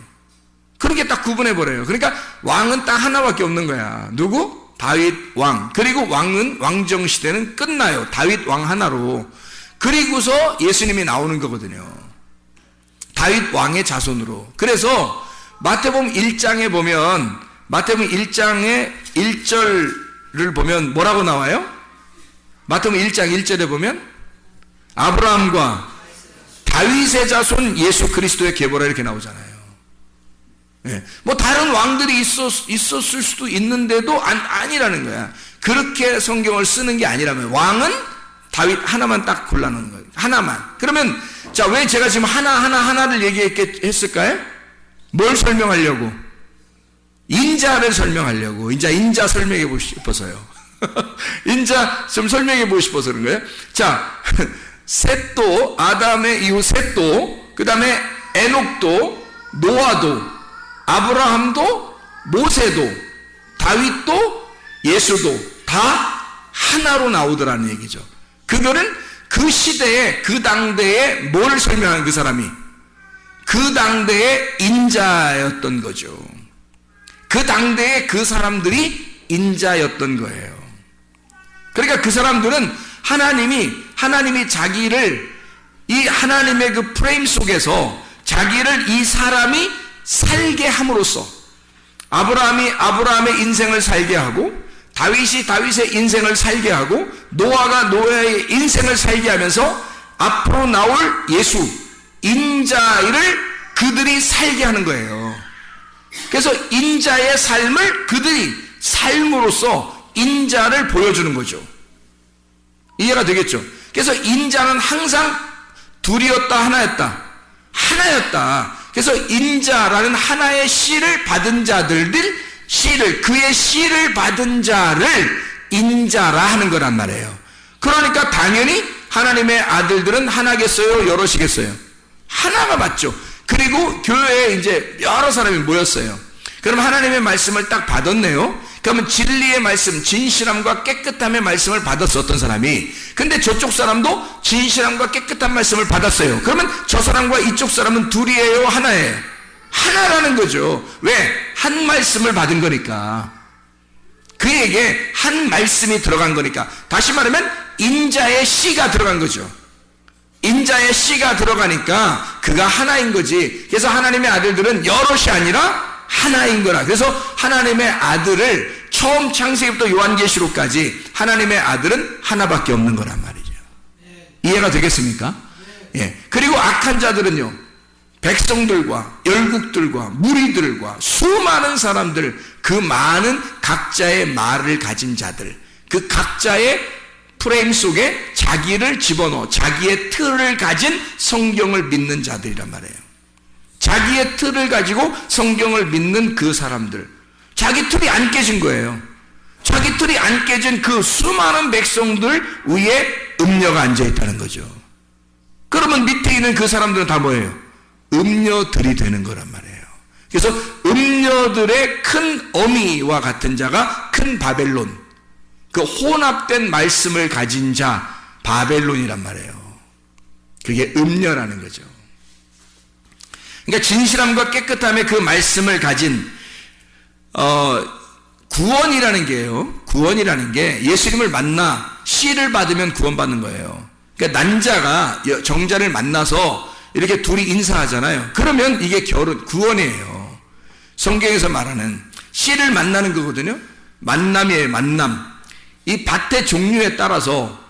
그렇게 딱 구분해버려요. 그러니까 왕은 딱 하나밖에 없는 거야. 누구? 다윗 왕. 그리고 왕정시대는 끝나요. 다윗 왕 하나로. 그리고서 예수님이 나오는 거거든요. 다윗 왕의 자손으로. 그래서 마태복음 1장에 보면, 마태복음 1장의 1절을 보면 뭐라고 나와요? 마태복음 1장 1절에 보면 아브라함과 다윗의 자손 예수 그리스도의 계보라 이렇게 나오잖아요. 네. 뭐 다른 왕들이 있었을 수도 있는데도 아니라는 거야. 그렇게 성경을 쓰는 게 아니라면 왕은 다윗 하나만 딱 골라놓은 거예요. 하나만. 그러면 자, 왜 제가 지금 하나를 얘기했을까요? 뭘 설명하려고? 인자를 설명하려고. 인자 설명해 보고 싶어서요. 인자 좀 설명해 보고 싶어서 그런 거예요. 자, 셋도, 아담의 이후 셋도, 그 다음에 에녹도, 노아도, 아브라함도, 모세도, 다윗도, 예수도 다 하나로 나오더라는 얘기죠. 그거는 그 시대에, 그 당대에 뭘 설명한 그 사람이? 그 당대의 인자였던 거죠. 그 당대에 그 사람들이 인자였던 거예요. 그러니까 그 사람들은 하나님이 자기를 이 하나님의 그 프레임 속에서 자기를 이 사람이 살게 함으로써 아브라함이 아브라함의 인생을 살게 하고, 다윗이 다윗의 인생을 살게 하고, 노아가 노아의 인생을 살게 하면서 앞으로 나올 예수 인자를 그들이 살게 하는 거예요. 그래서 인자의 삶을 그들이 삶으로써 인자를 보여주는 거죠. 이해가 되겠죠? 그래서 인자는 항상 둘이었다 하나였다. 그래서 인자라는 하나의 씨를 받은 그의 씨를 받은 자를 인자라 하는 거란 말이에요. 그러니까 당연히 하나님의 아들들은 하나겠어요? 여럿이겠어요? 하나가 맞죠. 그리고 교회에 이제 여러 사람이 모였어요. 그럼 하나님의 말씀을 딱 받았네요. 그러면 진리의 말씀, 진실함과 깨끗함의 말씀을 받았어, 어떤 사람이. 근데 저쪽 사람도 진실함과 깨끗한 말씀을 받았어요. 그러면 저 사람과 이쪽 사람은 둘이에요, 하나예요? 하나라는 거죠. 왜? 한 말씀을 받은 거니까. 그에게 한 말씀이 들어간 거니까. 다시 말하면 인자의 씨가 들어간 거죠. 인자의 씨가 들어가니까 그가 하나인 거지. 그래서 하나님의 아들들은 여럿이 아니라 하나인 거라. 그래서 하나님의 아들을 처음 창세기부터 요한계시록까지 하나님의 아들은 하나밖에 없는 거란 말이죠. 이해가 되겠습니까? 예. 그리고 악한 자들은요, 백성들과 열국들과 무리들과 수많은 사람들, 그 많은 각자의 말을 가진 자들, 그 각자의 프레임 속에 자기를 집어넣어 자기의 틀을 가진 성경을 믿는 자들이란 말이에요. 자기의 틀을 가지고 성경을 믿는 그 사람들, 자기 틀이 안 깨진 거예요. 자기 틀이 안 깨진 그 수많은 백성들 위에 음녀가 앉아있다는 거죠. 그러면 밑에 있는 그 사람들은 다 뭐예요? 음녀들이 되는 거란 말이에요. 그래서 음녀들의 큰 어미와 같은 자가 큰 바벨론, 그 혼합된 말씀을 가진 자 바벨론이란 말이에요. 그게 음녀라는 거죠. 그러니까 진실함과 깨끗함의 그 말씀을 가진 구원이라는 게요. 구원이라는 게 예수님을 만나 씨를 받으면 구원받는 거예요. 그러니까 난자가 정자를 만나서 이렇게 둘이 인사하잖아요. 그러면 이게 구원이에요. 성경에서 말하는 씨를 만나는 거거든요. 만남이에요, 만남. 이 밭의 종류에 따라서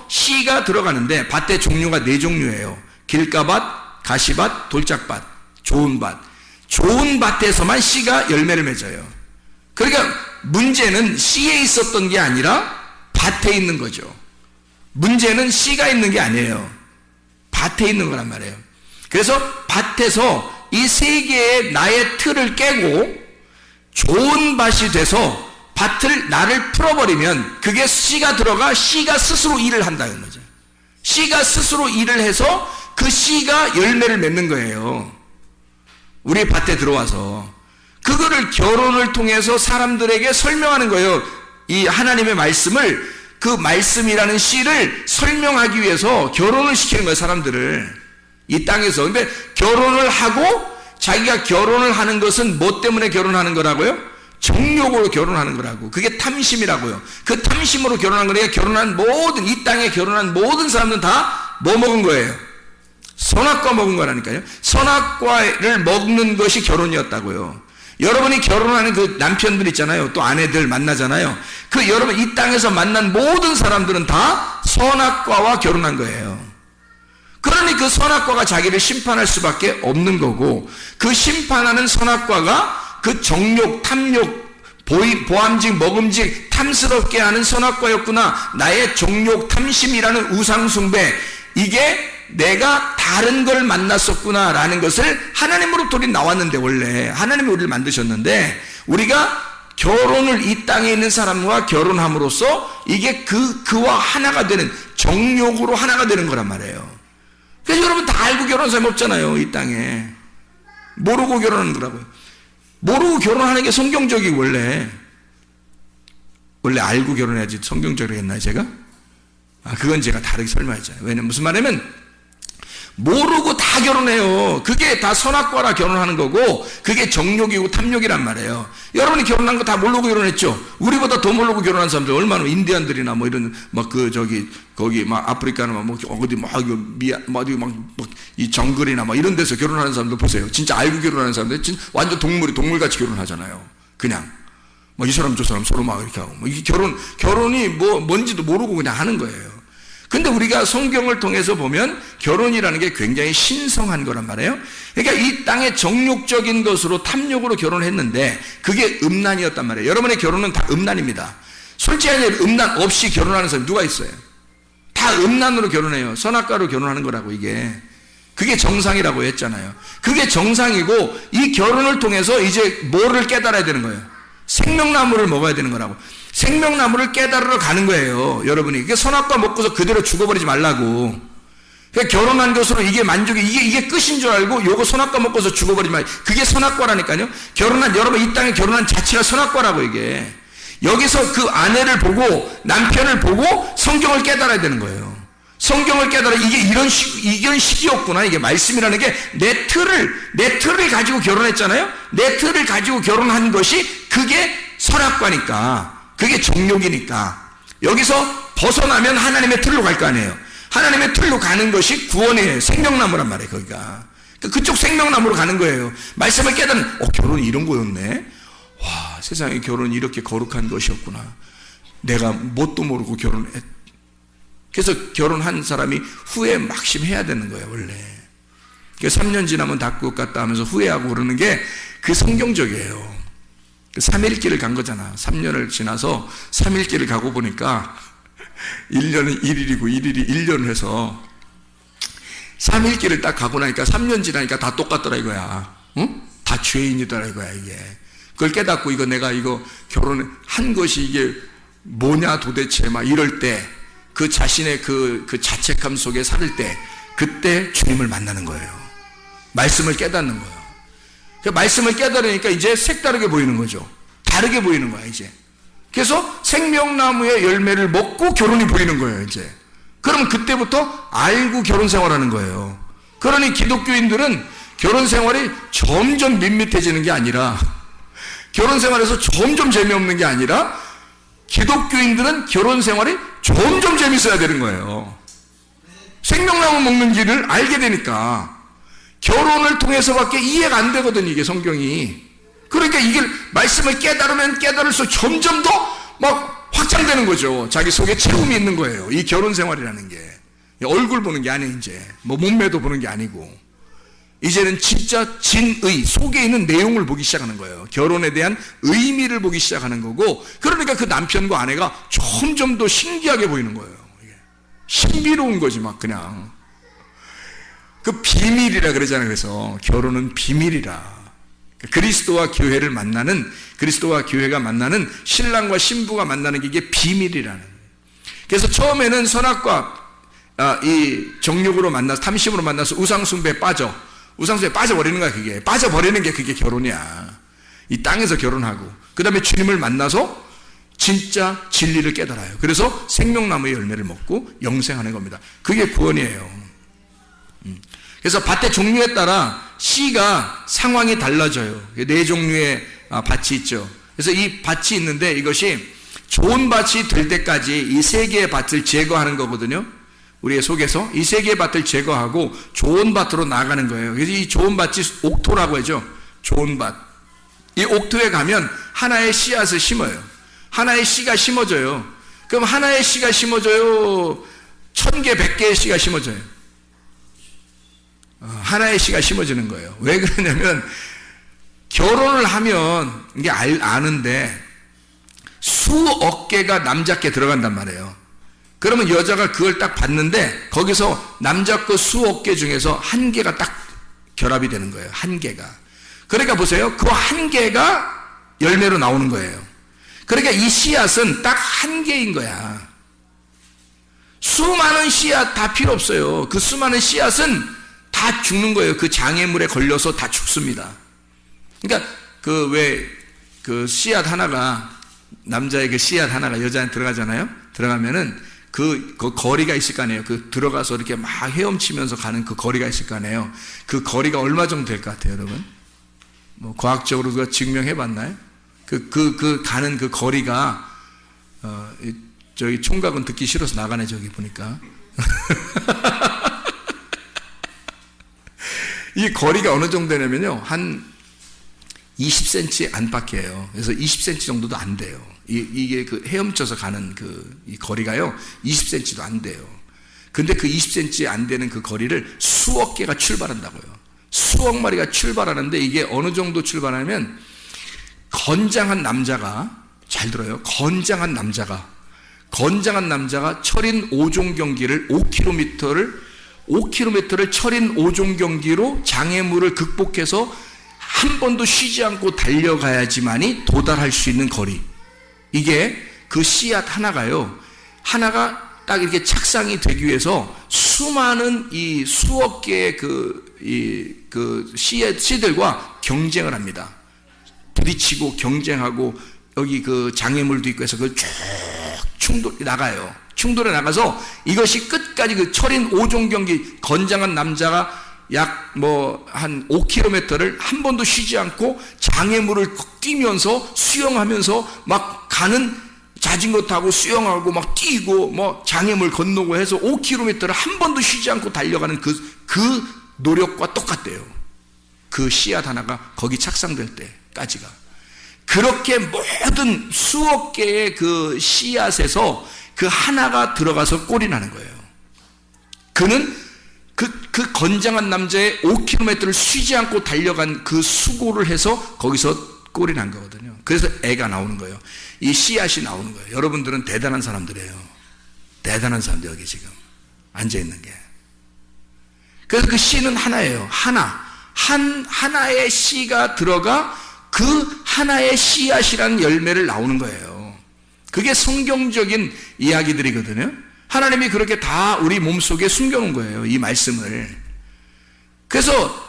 씨가 들어가는데 밭의 종류가 4종류예요. 길가밭, 가시밭, 돌짝밭, 좋은 밭. 좋은 밭에서만 씨가 열매를 맺어요. 그러니까 문제는 씨에 있었던 게 아니라 밭에 있는 거죠. 문제는 씨가 있는 게 아니에요. 밭에 있는 거란 말이에요. 그래서 밭에서 이 세 개의 나의 틀을 깨고 좋은 밭이 돼서 나를 풀어버리면 그게 씨가 들어가 씨가 스스로 일을 한다는 거죠. 씨가 스스로 일을 해서 그 씨가 열매를 맺는 거예요. 우리 밭에 들어와서 그거를 결혼을 통해서 사람들에게 설명하는 거예요. 이 하나님의 말씀을, 그 말씀이라는 씨를 설명하기 위해서 결혼을 시키는 거예요, 사람들을. 이 땅에서. 근데 결혼을 하고 자기가 결혼을 하는 것은 뭐 때문에 결혼하는 거라고요? 정욕으로 결혼하는 거라고. 그게 탐심이라고요. 그 탐심으로 결혼한 거니까 이 땅에 결혼한 모든 사람들은 다 뭐 먹은 거예요? 선악과 먹은 거라니까요. 선악과를 먹는 것이 결혼이었다고요. 여러분이 결혼하는 그 남편들 있잖아요. 또 아내들 만나잖아요. 그 여러분 이 땅에서 만난 모든 사람들은 다 선악과와 결혼한 거예요. 그러니 그 선악과가 자기를 심판할 수밖에 없는 거고, 그 심판하는 선악과가 그 정욕, 탐욕, 보암직, 먹음직, 탐스럽게 하는 선악과였구나. 나의 정욕, 탐심이라는 우상숭배, 이게 내가 다른 걸 만났었구나 라는 것을 하나님으로부터 우리 나왔는데, 원래 하나님이 우리를 만드셨는데, 우리가 결혼을 이 땅에 있는 사람과 결혼함으로써 이게 그와 하나가 되는, 정욕으로 하나가 되는 거란 말이에요. 그래서 여러분 다 알고 결혼한 사람이 없잖아요, 이 땅에. 모르고 결혼하는 거라고요. 모르고 결혼하는 게 성경적이고, 원래 알고 결혼해야지 성경적으로 했나요, 제가? 그건 제가 다르게 설명했잖아요. 왜냐면 무슨 말이냐면, 모르고 다 결혼해요. 그게 다 선악과라 결혼하는 거고, 그게 정욕이고 탐욕이란 말이에요. 여러분이 결혼한 거 다 모르고 결혼했죠? 우리보다 더 모르고 결혼한 사람들 얼마나, 인디안들이나 뭐 이런, 거기 아프리카나 이 정글이나 이런 데서 결혼하는 사람들 보세요. 진짜 알고 결혼하는 사람들, 완전 동물같이 결혼하잖아요. 그냥. 이 사람 저 사람 서로 이렇게 하고. 이게 결혼이 뭔지도 모르고 그냥 하는 거예요. 근데 우리가 성경을 통해서 보면 결혼이라는 게 굉장히 신성한 거란 말이에요. 그러니까 이 땅의 정욕적인 것으로 탐욕으로 결혼했는데 그게 음란이었단 말이에요. 여러분의 결혼은 다 음란입니다. 솔직히 음란 없이 결혼하는 사람이 누가 있어요? 다 음란으로 결혼해요. 선악과로 결혼하는 거라고. 이게 그게 정상이라고 했잖아요. 그게 정상이고, 이 결혼을 통해서 이제 뭐를 깨달아야 되는 거예요? 생명나무를 먹어야 되는 거라고. 생명나무를 깨달으러 가는 거예요, 여러분이. 그게 선악과 먹고서 그대로 죽어버리지 말라고. 그러니까 결혼한 것으로 이게 만족이, 이게 끝인 줄 알고 요거 선악과 먹고서 죽어버리면 그게 선악과라니까요. 여러분 이 땅에 결혼한 자체가 선악과라고 이게. 여기서 그 아내를 보고 남편을 보고 성경을 깨달아야 되는 거예요. 성경을 깨달아 이게 이런 식이었구나. 이게 말씀이라는 게 내 틀을 가지고 결혼했잖아요. 내 틀을 가지고 결혼한 것이 그게 선악과니까. 그게 정욕이니까. 여기서 벗어나면 하나님의 틀로 갈 거 아니에요. 하나님의 틀로 가는 것이 구원이에요. 생명나무란 말이에요. 거기가. 그쪽 생명나무로 가는 거예요. 말씀을 깨달으면 결혼이 이런 거였네. 와, 세상에 결혼이 이렇게 거룩한 것이었구나. 내가 뭣도 모르고 결혼했. 그래서 결혼한 사람이 후회 막심해야 되는 거예요. 원래. 3년 지나면 다 것 같다 하면서 후회하고 그러는 게 그 성경적이에요. 3일길을 간 거잖아. 3년을 지나서 3일길을 가고 보니까 1년은 1일이고 1일이 1년을 해서 3일길을 딱 가고 나니까 3년 지나니까 다 똑같더라 이거야. 응? 다 죄인이더라 이거야 이게. 그걸 깨닫고 내가 결혼한 것이 이게 뭐냐 도대체 막 이럴 때 그 자신의 그 자책감 속에 살을 때 그때 주님을 만나는 거예요. 말씀을 깨닫는 거예요. 그 말씀을 깨달으니까 이제 색다르게 보이는 거죠. 다르게 보이는 거야 이제. 그래서 생명나무의 열매를 먹고 결혼이 보이는 거예요 이제. 그러면 그때부터 알고 결혼 생활하는 거예요. 그러니 기독교인들은 결혼 생활이 점점 밋밋해지는 게 아니라, 결혼 생활에서 점점 재미없는 게 아니라, 기독교인들은 결혼 생활이 점점 재밌어야 되는 거예요. 생명나무 먹는 길을 알게 되니까 결혼을 통해서밖에 이해가 안 되거든 이게 성경이. 그러니까 이게 말씀을 깨달으면 깨달을수록 점점 더 막 확장되는 거죠. 자기 속에 채움이 있는 거예요. 이 결혼 생활이라는 게 얼굴 보는 게 아니에요. 이제 뭐 몸매도 보는 게 아니고 이제는 진짜 진의 속에 있는 내용을 보기 시작하는 거예요. 결혼에 대한 의미를 보기 시작하는 거고, 그러니까 그 남편과 아내가 점점 더 신기하게 보이는 거예요. 신비로운 거지 막 그냥. 그 비밀이라 그러잖아요. 그래서 결혼은 비밀이라. 그리스도와 교회를 만나는, 그리스도와 교회가 만나는, 신랑과 신부가 만나는 게 이게 비밀이라는 거예요. 그래서 처음에는 선악과 이 정욕으로 만나서, 탐심으로 만나서 우상숭배에 빠져버리는 거야. 그게 빠져버리는 게 그게 결혼이야. 이 땅에서 결혼하고 그 다음에 주님을 만나서 진짜 진리를 깨달아요. 그래서 생명나무의 열매를 먹고 영생하는 겁니다. 그게 구원이에요. 그래서 밭의 종류에 따라 씨가 상황이 달라져요. 4종류의 밭이 있죠. 그래서 이 밭이 있는데 이것이 좋은 밭이 될 때까지 이 3개의 밭을 제거하는 거거든요. 우리의 속에서 이 3개의 밭을 제거하고 좋은 밭으로 나가는 거예요. 그래서 이 좋은 밭이 옥토라고 하죠. 좋은 밭. 이 옥토에 가면 하나의 씨앗을 심어요. 하나의 씨가 심어져요. 그럼 하나의 씨가 심어져요? 1000개, 100개의 씨가 심어져요? 하나의 씨가 심어지는 거예요. 왜 그러냐면 결혼을 하면 이게 아는데 수억 개가 남자께 들어간단 말이에요. 그러면 여자가 그걸 딱 봤는데 거기서 남자 거 수억 개 중에서 1개가 딱 결합이 되는 거예요. 1개가. 그러니까 보세요. 그 1개가 열매로 나오는 거예요. 그러니까 이 씨앗은 딱 1개인 거야. 수많은 씨앗 다 필요 없어요. 그 수많은 씨앗은 다 죽는 거예요. 그 장애물에 걸려서 다 죽습니다. 그러니까 그 씨앗 하나가, 남자의 그 씨앗 하나가 여자한테 들어가잖아요. 들어가면은 그 거리가 있을 거 아니에요. 그 들어가서 이렇게 막 헤엄치면서 가는 그 거리가 있을 거 아니에요. 그 거리가 얼마 정도 될 것 같아요, 여러분? 뭐 과학적으로 누가 증명해 봤나요? 가는 그 거리가, 저기 총각은 듣기 싫어서 나가네, 저기 보니까. 이 거리가 어느 정도 되냐면요, 한 20cm 안팎이에요. 그래서 20cm 정도도 안 돼요. 이게 그 헤엄쳐서 가는 이 거리가요, 20cm도 안 돼요. 근데 그 20cm 안 되는 그 거리를 수억 개가 출발한다고요. 수억 마리가 출발하는데 이게 어느 정도 출발하면 건장한 남자가, 잘 들어요. 건장한 남자가 철인 5종 경기를 5km를 철인 5종 경기로 장애물을 극복해서 한 번도 쉬지 않고 달려가야지만이 도달할 수 있는 거리. 이게 그 씨앗 하나가요, 하나가 딱 이렇게 착상이 되기 위해서 수많은 이 수억 개의 씨들과 경쟁을 합니다. 부딪히고 경쟁하고 여기 그 장애물도 있고 해서 그걸 쭉 충돌이 나가요. 충돌에 나가서 이것이 끝까지 그 철인 5종 경기 건장한 남자가 약 한 5km를 한 번도 쉬지 않고 장애물을 뛰면서 수영하면서 막 가는 자전거 타고 수영하고 막 뛰고 장애물 건너고 해서 5km를 한 번도 쉬지 않고 달려가는 그 노력과 똑같대요. 그 씨앗 하나가 거기 착상될 때까지가. 그렇게 모든 수억 개의 그 씨앗에서 그 하나가 들어가서 꼴이 나는 거예요. 그는 그 건장한 남자의 5km를 쉬지 않고 달려간 그 수고를 해서 거기서 꼴이 난 거거든요. 그래서 애가 나오는 거예요. 이 씨앗이 나오는 거예요. 여러분들은 대단한 사람들이에요. 대단한 사람들 여기 지금 앉아있는 게. 그래서 그 씨는 하나예요. 하나의 씨가 들어가 그 하나의 씨앗이라는 열매를 나오는 거예요. 그게 성경적인 이야기들이거든요. 하나님이 그렇게 다 우리 몸속에 숨겨놓은 거예요. 이 말씀을. 그래서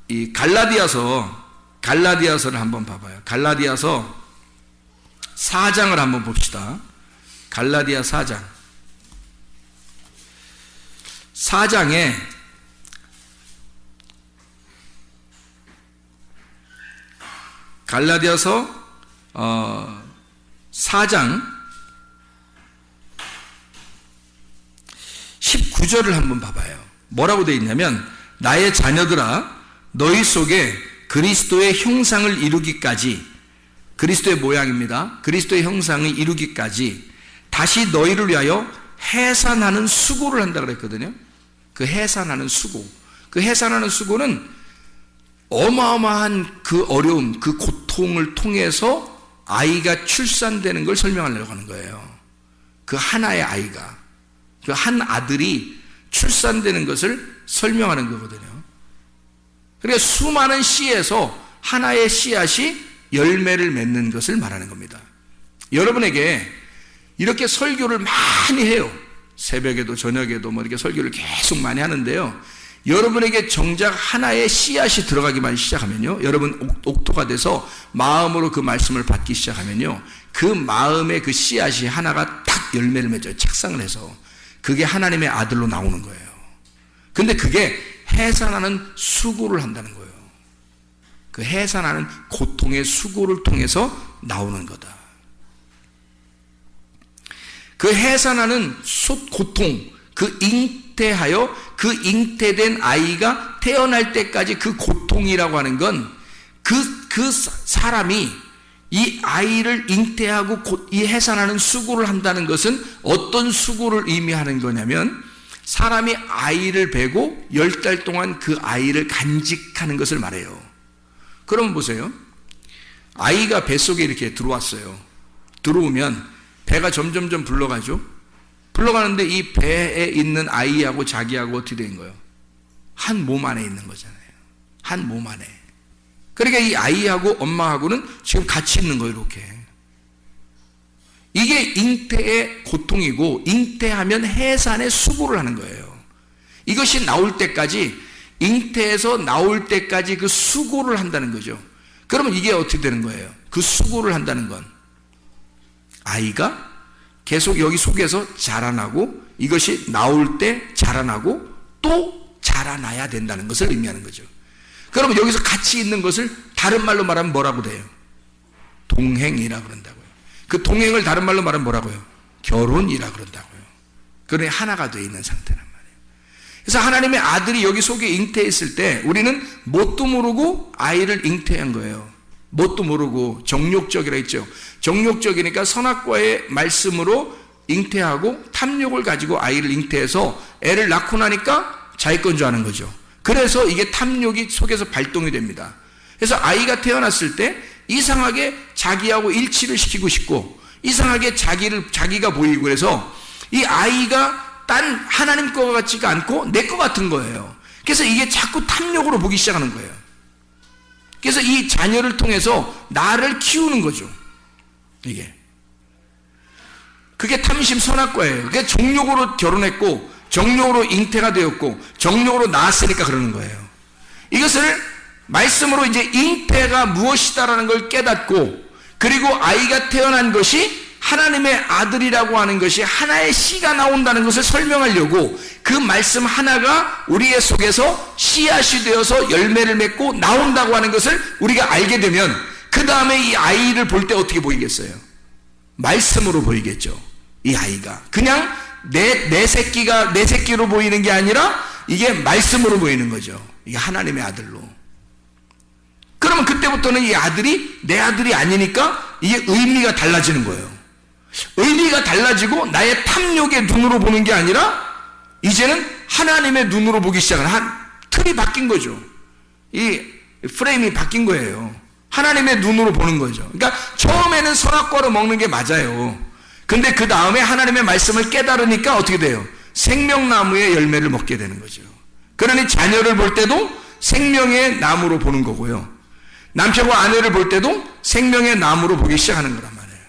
이 갈라디아서를 한번 봐봐요. 갈라디아서 4장을 한번 봅시다. 갈라디아 4장. 4장에 갈라디아서 4장 19절을 한번 봐봐요. 뭐라고 되어 있냐면 나의 자녀들아 너희 속에 그리스도의 형상을 이루기까지, 그리스도의 모양입니다. 그리스도의 형상을 이루기까지 다시 너희를 위하여 해산하는 수고를 한다 그랬거든요. 그 해산하는 수고, 그 해산하는 수고는 어마어마한 그 어려움, 그 고통을 통해서 아이가 출산되는 걸 설명하려고 하는 거예요. 그 하나의 아이가, 그 한 아들이 출산되는 것을 설명하는 거거든요. 그러니까 수많은 씨에서 하나의 씨앗이 열매를 맺는 것을 말하는 겁니다. 여러분에게 이렇게 설교를 많이 해요. 새벽에도 저녁에도 이렇게 설교를 계속 많이 하는데요. 여러분에게 정작 하나의 씨앗이 들어가기만 시작하면요, 여러분 옥토가 돼서 마음으로 그 말씀을 받기 시작하면요, 그 마음의 그 씨앗이 하나가 딱 열매를 맺어요. 착상을 해서. 그게 하나님의 아들로 나오는 거예요. 근데 그게 해산하는 수고를 한다는 거예요. 그 해산하는 고통의 수고를 통해서 나오는 거다. 그 해산하는 고통, 그 잉태하여 그 잉태된 아이가 태어날 때까지 그 고통이라고 하는 건 그 사람이 이 아이를 잉태하고 이 해산하는 수고를 한다는 것은 어떤 수고를 의미하는 거냐면 사람이 아이를 베고 10달 동안 그 아이를 간직하는 것을 말해요. 그러면 보세요. 아이가 뱃속에 이렇게 들어왔어요. 들어오면 배가 점점점 불러가죠. 불러가는데 이 배에 있는 아이하고 자기하고 어떻게 된 거예요? 한 몸 안에 있는 거잖아요. 한 몸 안에. 그러니까 이 아이하고 엄마하고는 지금 같이 있는 거예요. 이렇게. 이게 잉태의 고통이고, 잉태하면 해산의 수고를 하는 거예요. 이것이 나올 때까지, 잉태에서 나올 때까지 그 수고를 한다는 거죠. 그러면 이게 어떻게 되는 거예요? 그 수고를 한다는 건 아이가 계속 여기 속에서 자라나고, 이것이 나올 때 자라나고 또 자라나야 된다는 것을 의미하는 거죠. 그러면 여기서 같이 있는 것을 다른 말로 말하면 뭐라고 돼요? 동행이라 그런다고요. 그 동행을 다른 말로 말하면 뭐라고요? 결혼이라 그런다고요. 그러니 하나가 되어 있는 상태란 말이에요. 그래서 하나님의 아들이 여기 속에 잉태했을 때 우리는 뭣도 모르고 아이를 잉태한 거예요. 뭣도 모르고 정욕적이라 했죠. 정욕적이니까 선악과의 말씀으로 잉태하고 탐욕을 가지고 아이를 잉태해서 애를 낳고 나니까 자기 건 줄 아는 거죠. 그래서 이게 탐욕이 속에서 발동이 됩니다. 그래서 아이가 태어났을 때 이상하게 자기하고 일치를 시키고 싶고, 이상하게 자기가 보이고, 그래서 이 아이가 딴 하나님 거 같지가 않고 내 거 같은 거예요. 그래서 이게 자꾸 탐욕으로 보기 시작하는 거예요. 그래서 이 자녀를 통해서 나를 키우는 거죠. 이게 그게 탐심 선악과예요. 그게 정욕으로 결혼했고 정욕으로 잉태가 되었고 정욕으로 낳았으니까 그러는 거예요. 이것을 말씀으로 이제 잉태가 무엇이다라는 걸 깨닫고, 그리고 아이가 태어난 것이 하나님의 아들이라고 하는 것이 하나의 씨가 나온다는 것을 설명하려고 그 말씀 하나가 우리의 속에서 씨앗이 되어서 열매를 맺고 나온다고 하는 것을 우리가 알게 되면 그 다음에 이 아이를 볼 때 어떻게 보이겠어요? 말씀으로 보이겠죠. 이 아이가 그냥 내 새끼로 보이는 게 아니라 이게 말씀으로 보이는 거죠. 이게 하나님의 아들로. 그러면 그때부터는 이 아들이 내 아들이 아니니까 이게 의미가 달라지는 거예요. 의미가 달라지고 나의 탐욕의 눈으로 보는 게 아니라 이제는 하나님의 눈으로 보기 시작하는, 틀이 바뀐 거죠. 이 프레임이 바뀐 거예요. 하나님의 눈으로 보는 거죠. 그러니까 처음에는 선악과로 먹는 게 맞아요. 근데 그 다음에 하나님의 말씀을 깨달으니까 어떻게 돼요? 생명나무의 열매를 먹게 되는 거죠. 그러니 자녀를 볼 때도 생명의 나무로 보는 거고요. 남편과 아내를 볼 때도 생명의 나무로 보기 시작하는 거란 말이에요.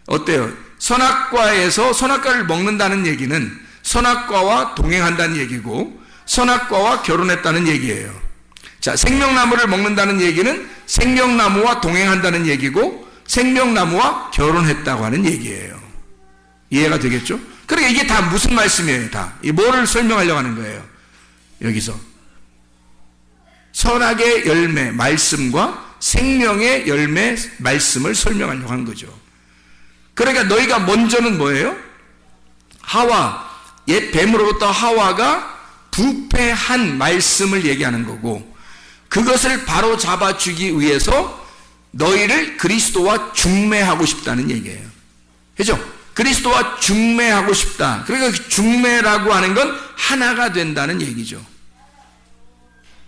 어때요? 선악과에서 선악과를 먹는다는 얘기는 선악과와 동행한다는 얘기고 선악과와 결혼했다는 얘기예요. 자, 생명나무를 먹는다는 얘기는 생명나무와 동행한다는 얘기고 생명나무와 결혼했다고 하는 얘기예요. 이해가 되겠죠? 그러니까 이게 다 무슨 말씀이에요? 다 이 뭐를 설명하려고 하는 거예요? 여기서 선악의 열매 말씀과 생명의 열매 말씀을 설명하려고 한 거죠. 그러니까 너희가 먼저는 뭐예요? 하와, 옛 뱀으로부터 하와가 부패한 말씀을 얘기하는 거고, 그것을 바로 잡아주기 위해서 너희를 그리스도와 중매하고 싶다는 얘기예요. 그죠? 그리스도와 중매하고 싶다. 그러니까 중매라고 하는 건 하나가 된다는 얘기죠.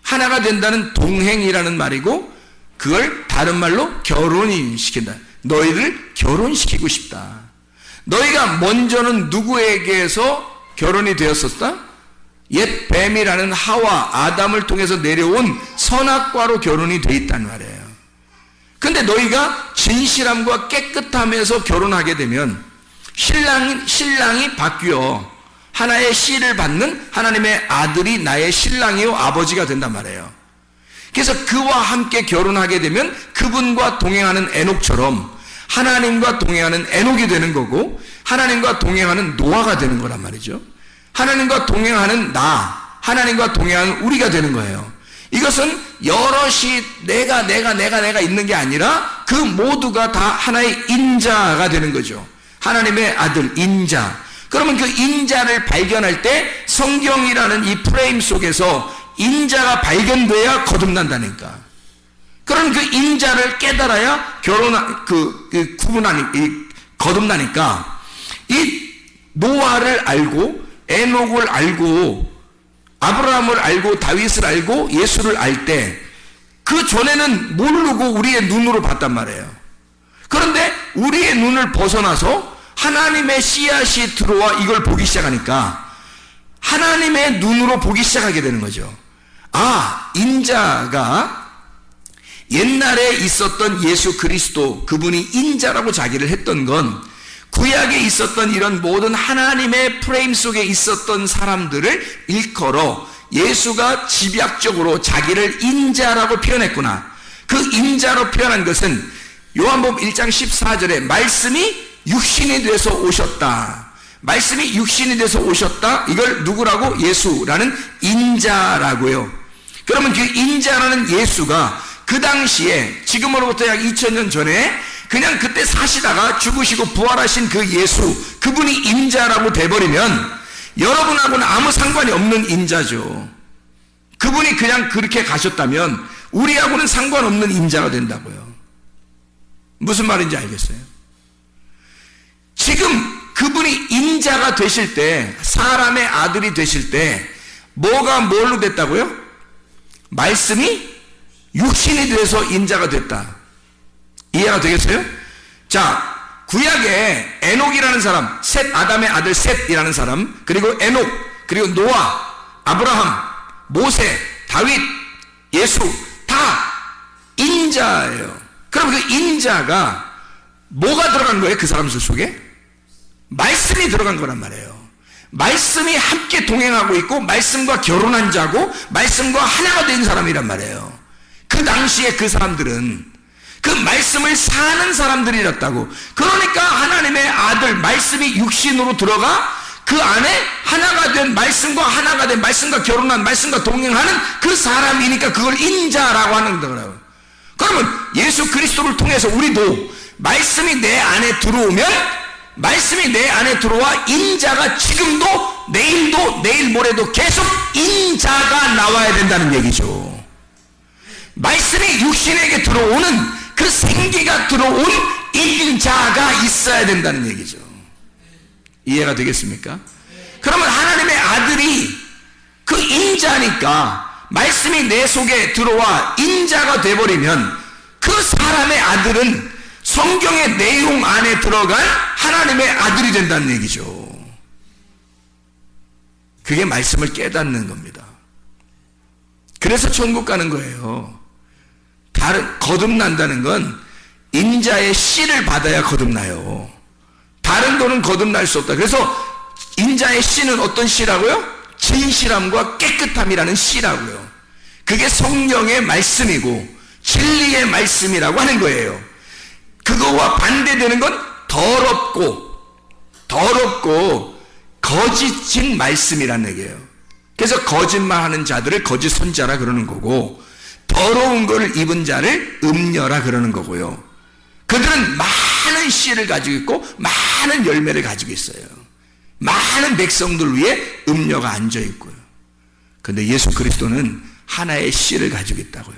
하나가 된다는 동행이라는 말이고, 그걸 다른 말로 결혼이 시킨다. 너희를 결혼시키고 싶다. 너희가 먼저는 누구에게서 결혼이 되었었다? 옛 뱀이라는 하와, 아담을 통해서 내려온 선악과로 결혼이 돼 있단 말이에요. 근데 너희가 진실함과 깨끗함에서 결혼하게 되면 신랑이 바뀌어 하나의 씨를 받는 하나님의 아들이 나의 신랑이요 아버지가 된단 말이에요. 그래서 그와 함께 결혼하게 되면 그분과 동행하는 에녹처럼 하나님과 동행하는 에녹이 되는 거고, 하나님과 동행하는 노아가 되는 거란 말이죠. 하나님과 동행하는 하나님과 동행하는 우리가 되는 거예요. 이것은 여럿이 내가 있는 게 아니라 그 모두가 다 하나의 인자가 되는 거죠. 하나님의 아들 인자. 그러면 그 인자를 발견할 때 성경이라는 이 프레임 속에서 인자가 발견돼야 거듭난다니까. 그럼 그 인자를 깨달아야 거듭나니까, 이 노아를 알고 에녹을 알고 아브라함을 알고 다윗을 알고 예수를 알 때 그 전에는 모르고 우리의 눈으로 봤단 말이에요. 그런데 우리의 눈을 벗어나서 하나님의 씨앗이 들어와 이걸 보기 시작하니까 하나님의 눈으로 보기 시작하게 되는 거죠. 아, 인자가 옛날에 있었던 예수 그리스도, 그분이 인자라고 자기를 했던 건 구약에 있었던 이런 모든 하나님의 프레임 속에 있었던 사람들을 일컬어 예수가 집약적으로 자기를 인자라고 표현했구나. 그 인자로 표현한 것은 요한복음 1장 14절에 말씀이 육신이 돼서 오셨다. 말씀이 육신이 돼서 오셨다. 이걸 누구라고? 예수라는 인자라고요. 그러면 그 인자라는 예수가 그 당시에 지금으로부터 약 2000년 전에 그냥 그때 사시다가 죽으시고 부활하신 그 예수, 그분이 인자라고 돼버리면 여러분하고는 아무 상관이 없는 인자죠. 그분이 그냥 그렇게 가셨다면 우리하고는 상관없는 인자가 된다고요. 무슨 말인지 알겠어요? 지금 그분이 인자가 되실 때, 사람의 아들이 되실 때 뭐가 뭘로 됐다고요? 말씀이 육신이 돼서 인자가 됐다. 이해가 되겠어요? 자, 구약에 에녹이라는 사람, 아담의 아들 셋이라는 사람, 그리고 에녹, 그리고 노아, 아브라함, 모세, 다윗, 예수 다 인자예요. 그럼 그 인자가 뭐가 들어간 거예요? 그 사람 속에? 말씀이 들어간 거란 말이에요. 말씀이 함께 동행하고 있고 말씀과 결혼한 자고 말씀과 하나가 된 사람이란 말이에요. 그 당시에 그 사람들은 그 말씀을 사는 사람들이었다고. 그러니까 하나님의 아들 말씀이 육신으로 들어가 그 안에 하나가 된 말씀과 하나가 된 말씀과 결혼한 말씀과 동행하는 그 사람이니까 그걸 인자라고 하는 거라고. 그러면 예수 그리스도를 통해서 우리도 말씀이 내 안에 들어오면 말씀이 내 안에 들어와 인자가 지금도 내일도 내일 모레도 계속 인자가 나와야 된다는 얘기죠. 말씀이 육신에게 들어오는 그 생기가 들어온 인자가 있어야 된다는 얘기죠. 이해가 되겠습니까? 그러면 하나님의 아들이 그 인자니까 말씀이 내 속에 들어와 인자가 돼버리면 그 사람의 아들은 성경의 내용 안에 들어간 하나님의 아들이 된다는 얘기죠. 그게 말씀을 깨닫는 겁니다. 그래서 천국 가는 거예요. 거듭난다는 건 인자의 씨를 받아야 거듭나요. 다른 거는 거듭날 수 없다. 그래서 인자의 씨는 어떤 씨라고요? 진실함과 깨끗함이라는 씨라고요. 그게 성령의 말씀이고 진리의 말씀이라고 하는 거예요. 그거와 반대되는 건 더럽고 거짓인 말씀이라는 얘기예요. 그래서 거짓말하는 자들을 거짓 선자라 그러는 거고 더러운 것을 입은 자를 음녀라 그러는 거고요. 그들은 많은 씨를 가지고 있고 많은 열매를 가지고 있어요. 많은 백성들 위에 음녀가 앉아 있고요. 그런데 예수 그리스도는 하나의 씨를 가지고 있다고요.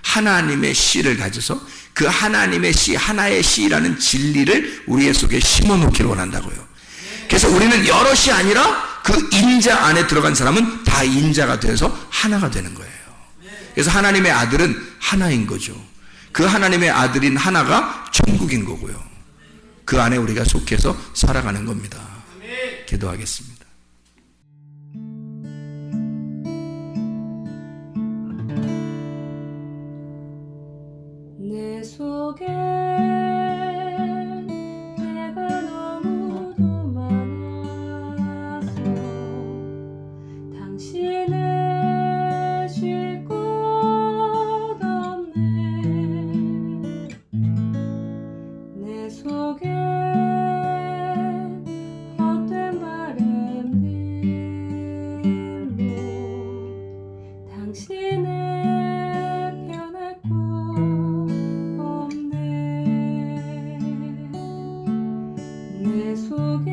하나님의 씨를 가져서 그 하나님의 씨, 하나의 씨라는 진리를 우리의 속에 심어놓기를 원한다고요. 그래서 우리는 여럿이 아니라 그 인자 안에 들어간 사람은 다 인자가 되어서 하나가 되는 거예요. 그래서 하나님의 아들은 하나인 거죠. 그 하나님의 아들인 하나가 천국인 거고요. 그 안에 우리가 속해서 살아가는 겁니다. 기도하겠습니다. 내 속에 내가 너무도 많아서 당신을 쉴 곳 없네. 내 속에 헛된 바램들로 당신을 변할 곳 없네. 내 속에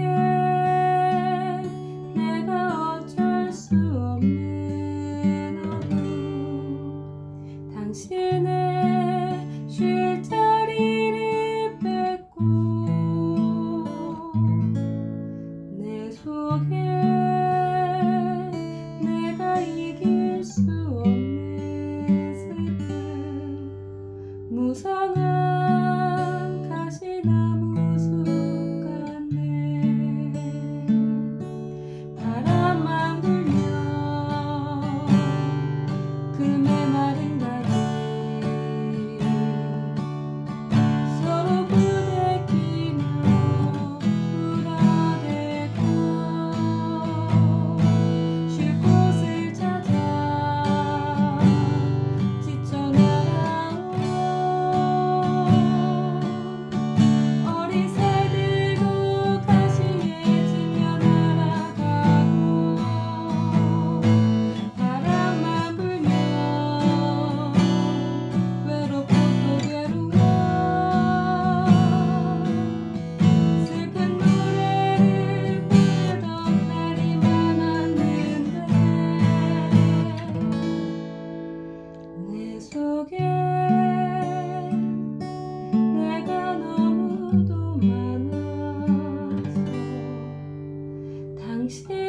내가 어쩔 수 없는 어둠 당신의 쉴 자리를 뺏고 내 속에 내가 이길 수 없는 슬픔 무성한 가시나무 숲 같네. 바람만 불면 그 메마른 다리 서로 부대끼며 울어대고 쉴 곳을 찾아 지쳐 날아온 어린 새 들고 가시에 지며 날아가고 바람만 불면 외롭고 또 괴로워 슬픈 노래를 부르던 날이 많았는데 내 속에 내가 너무도 많아서 당신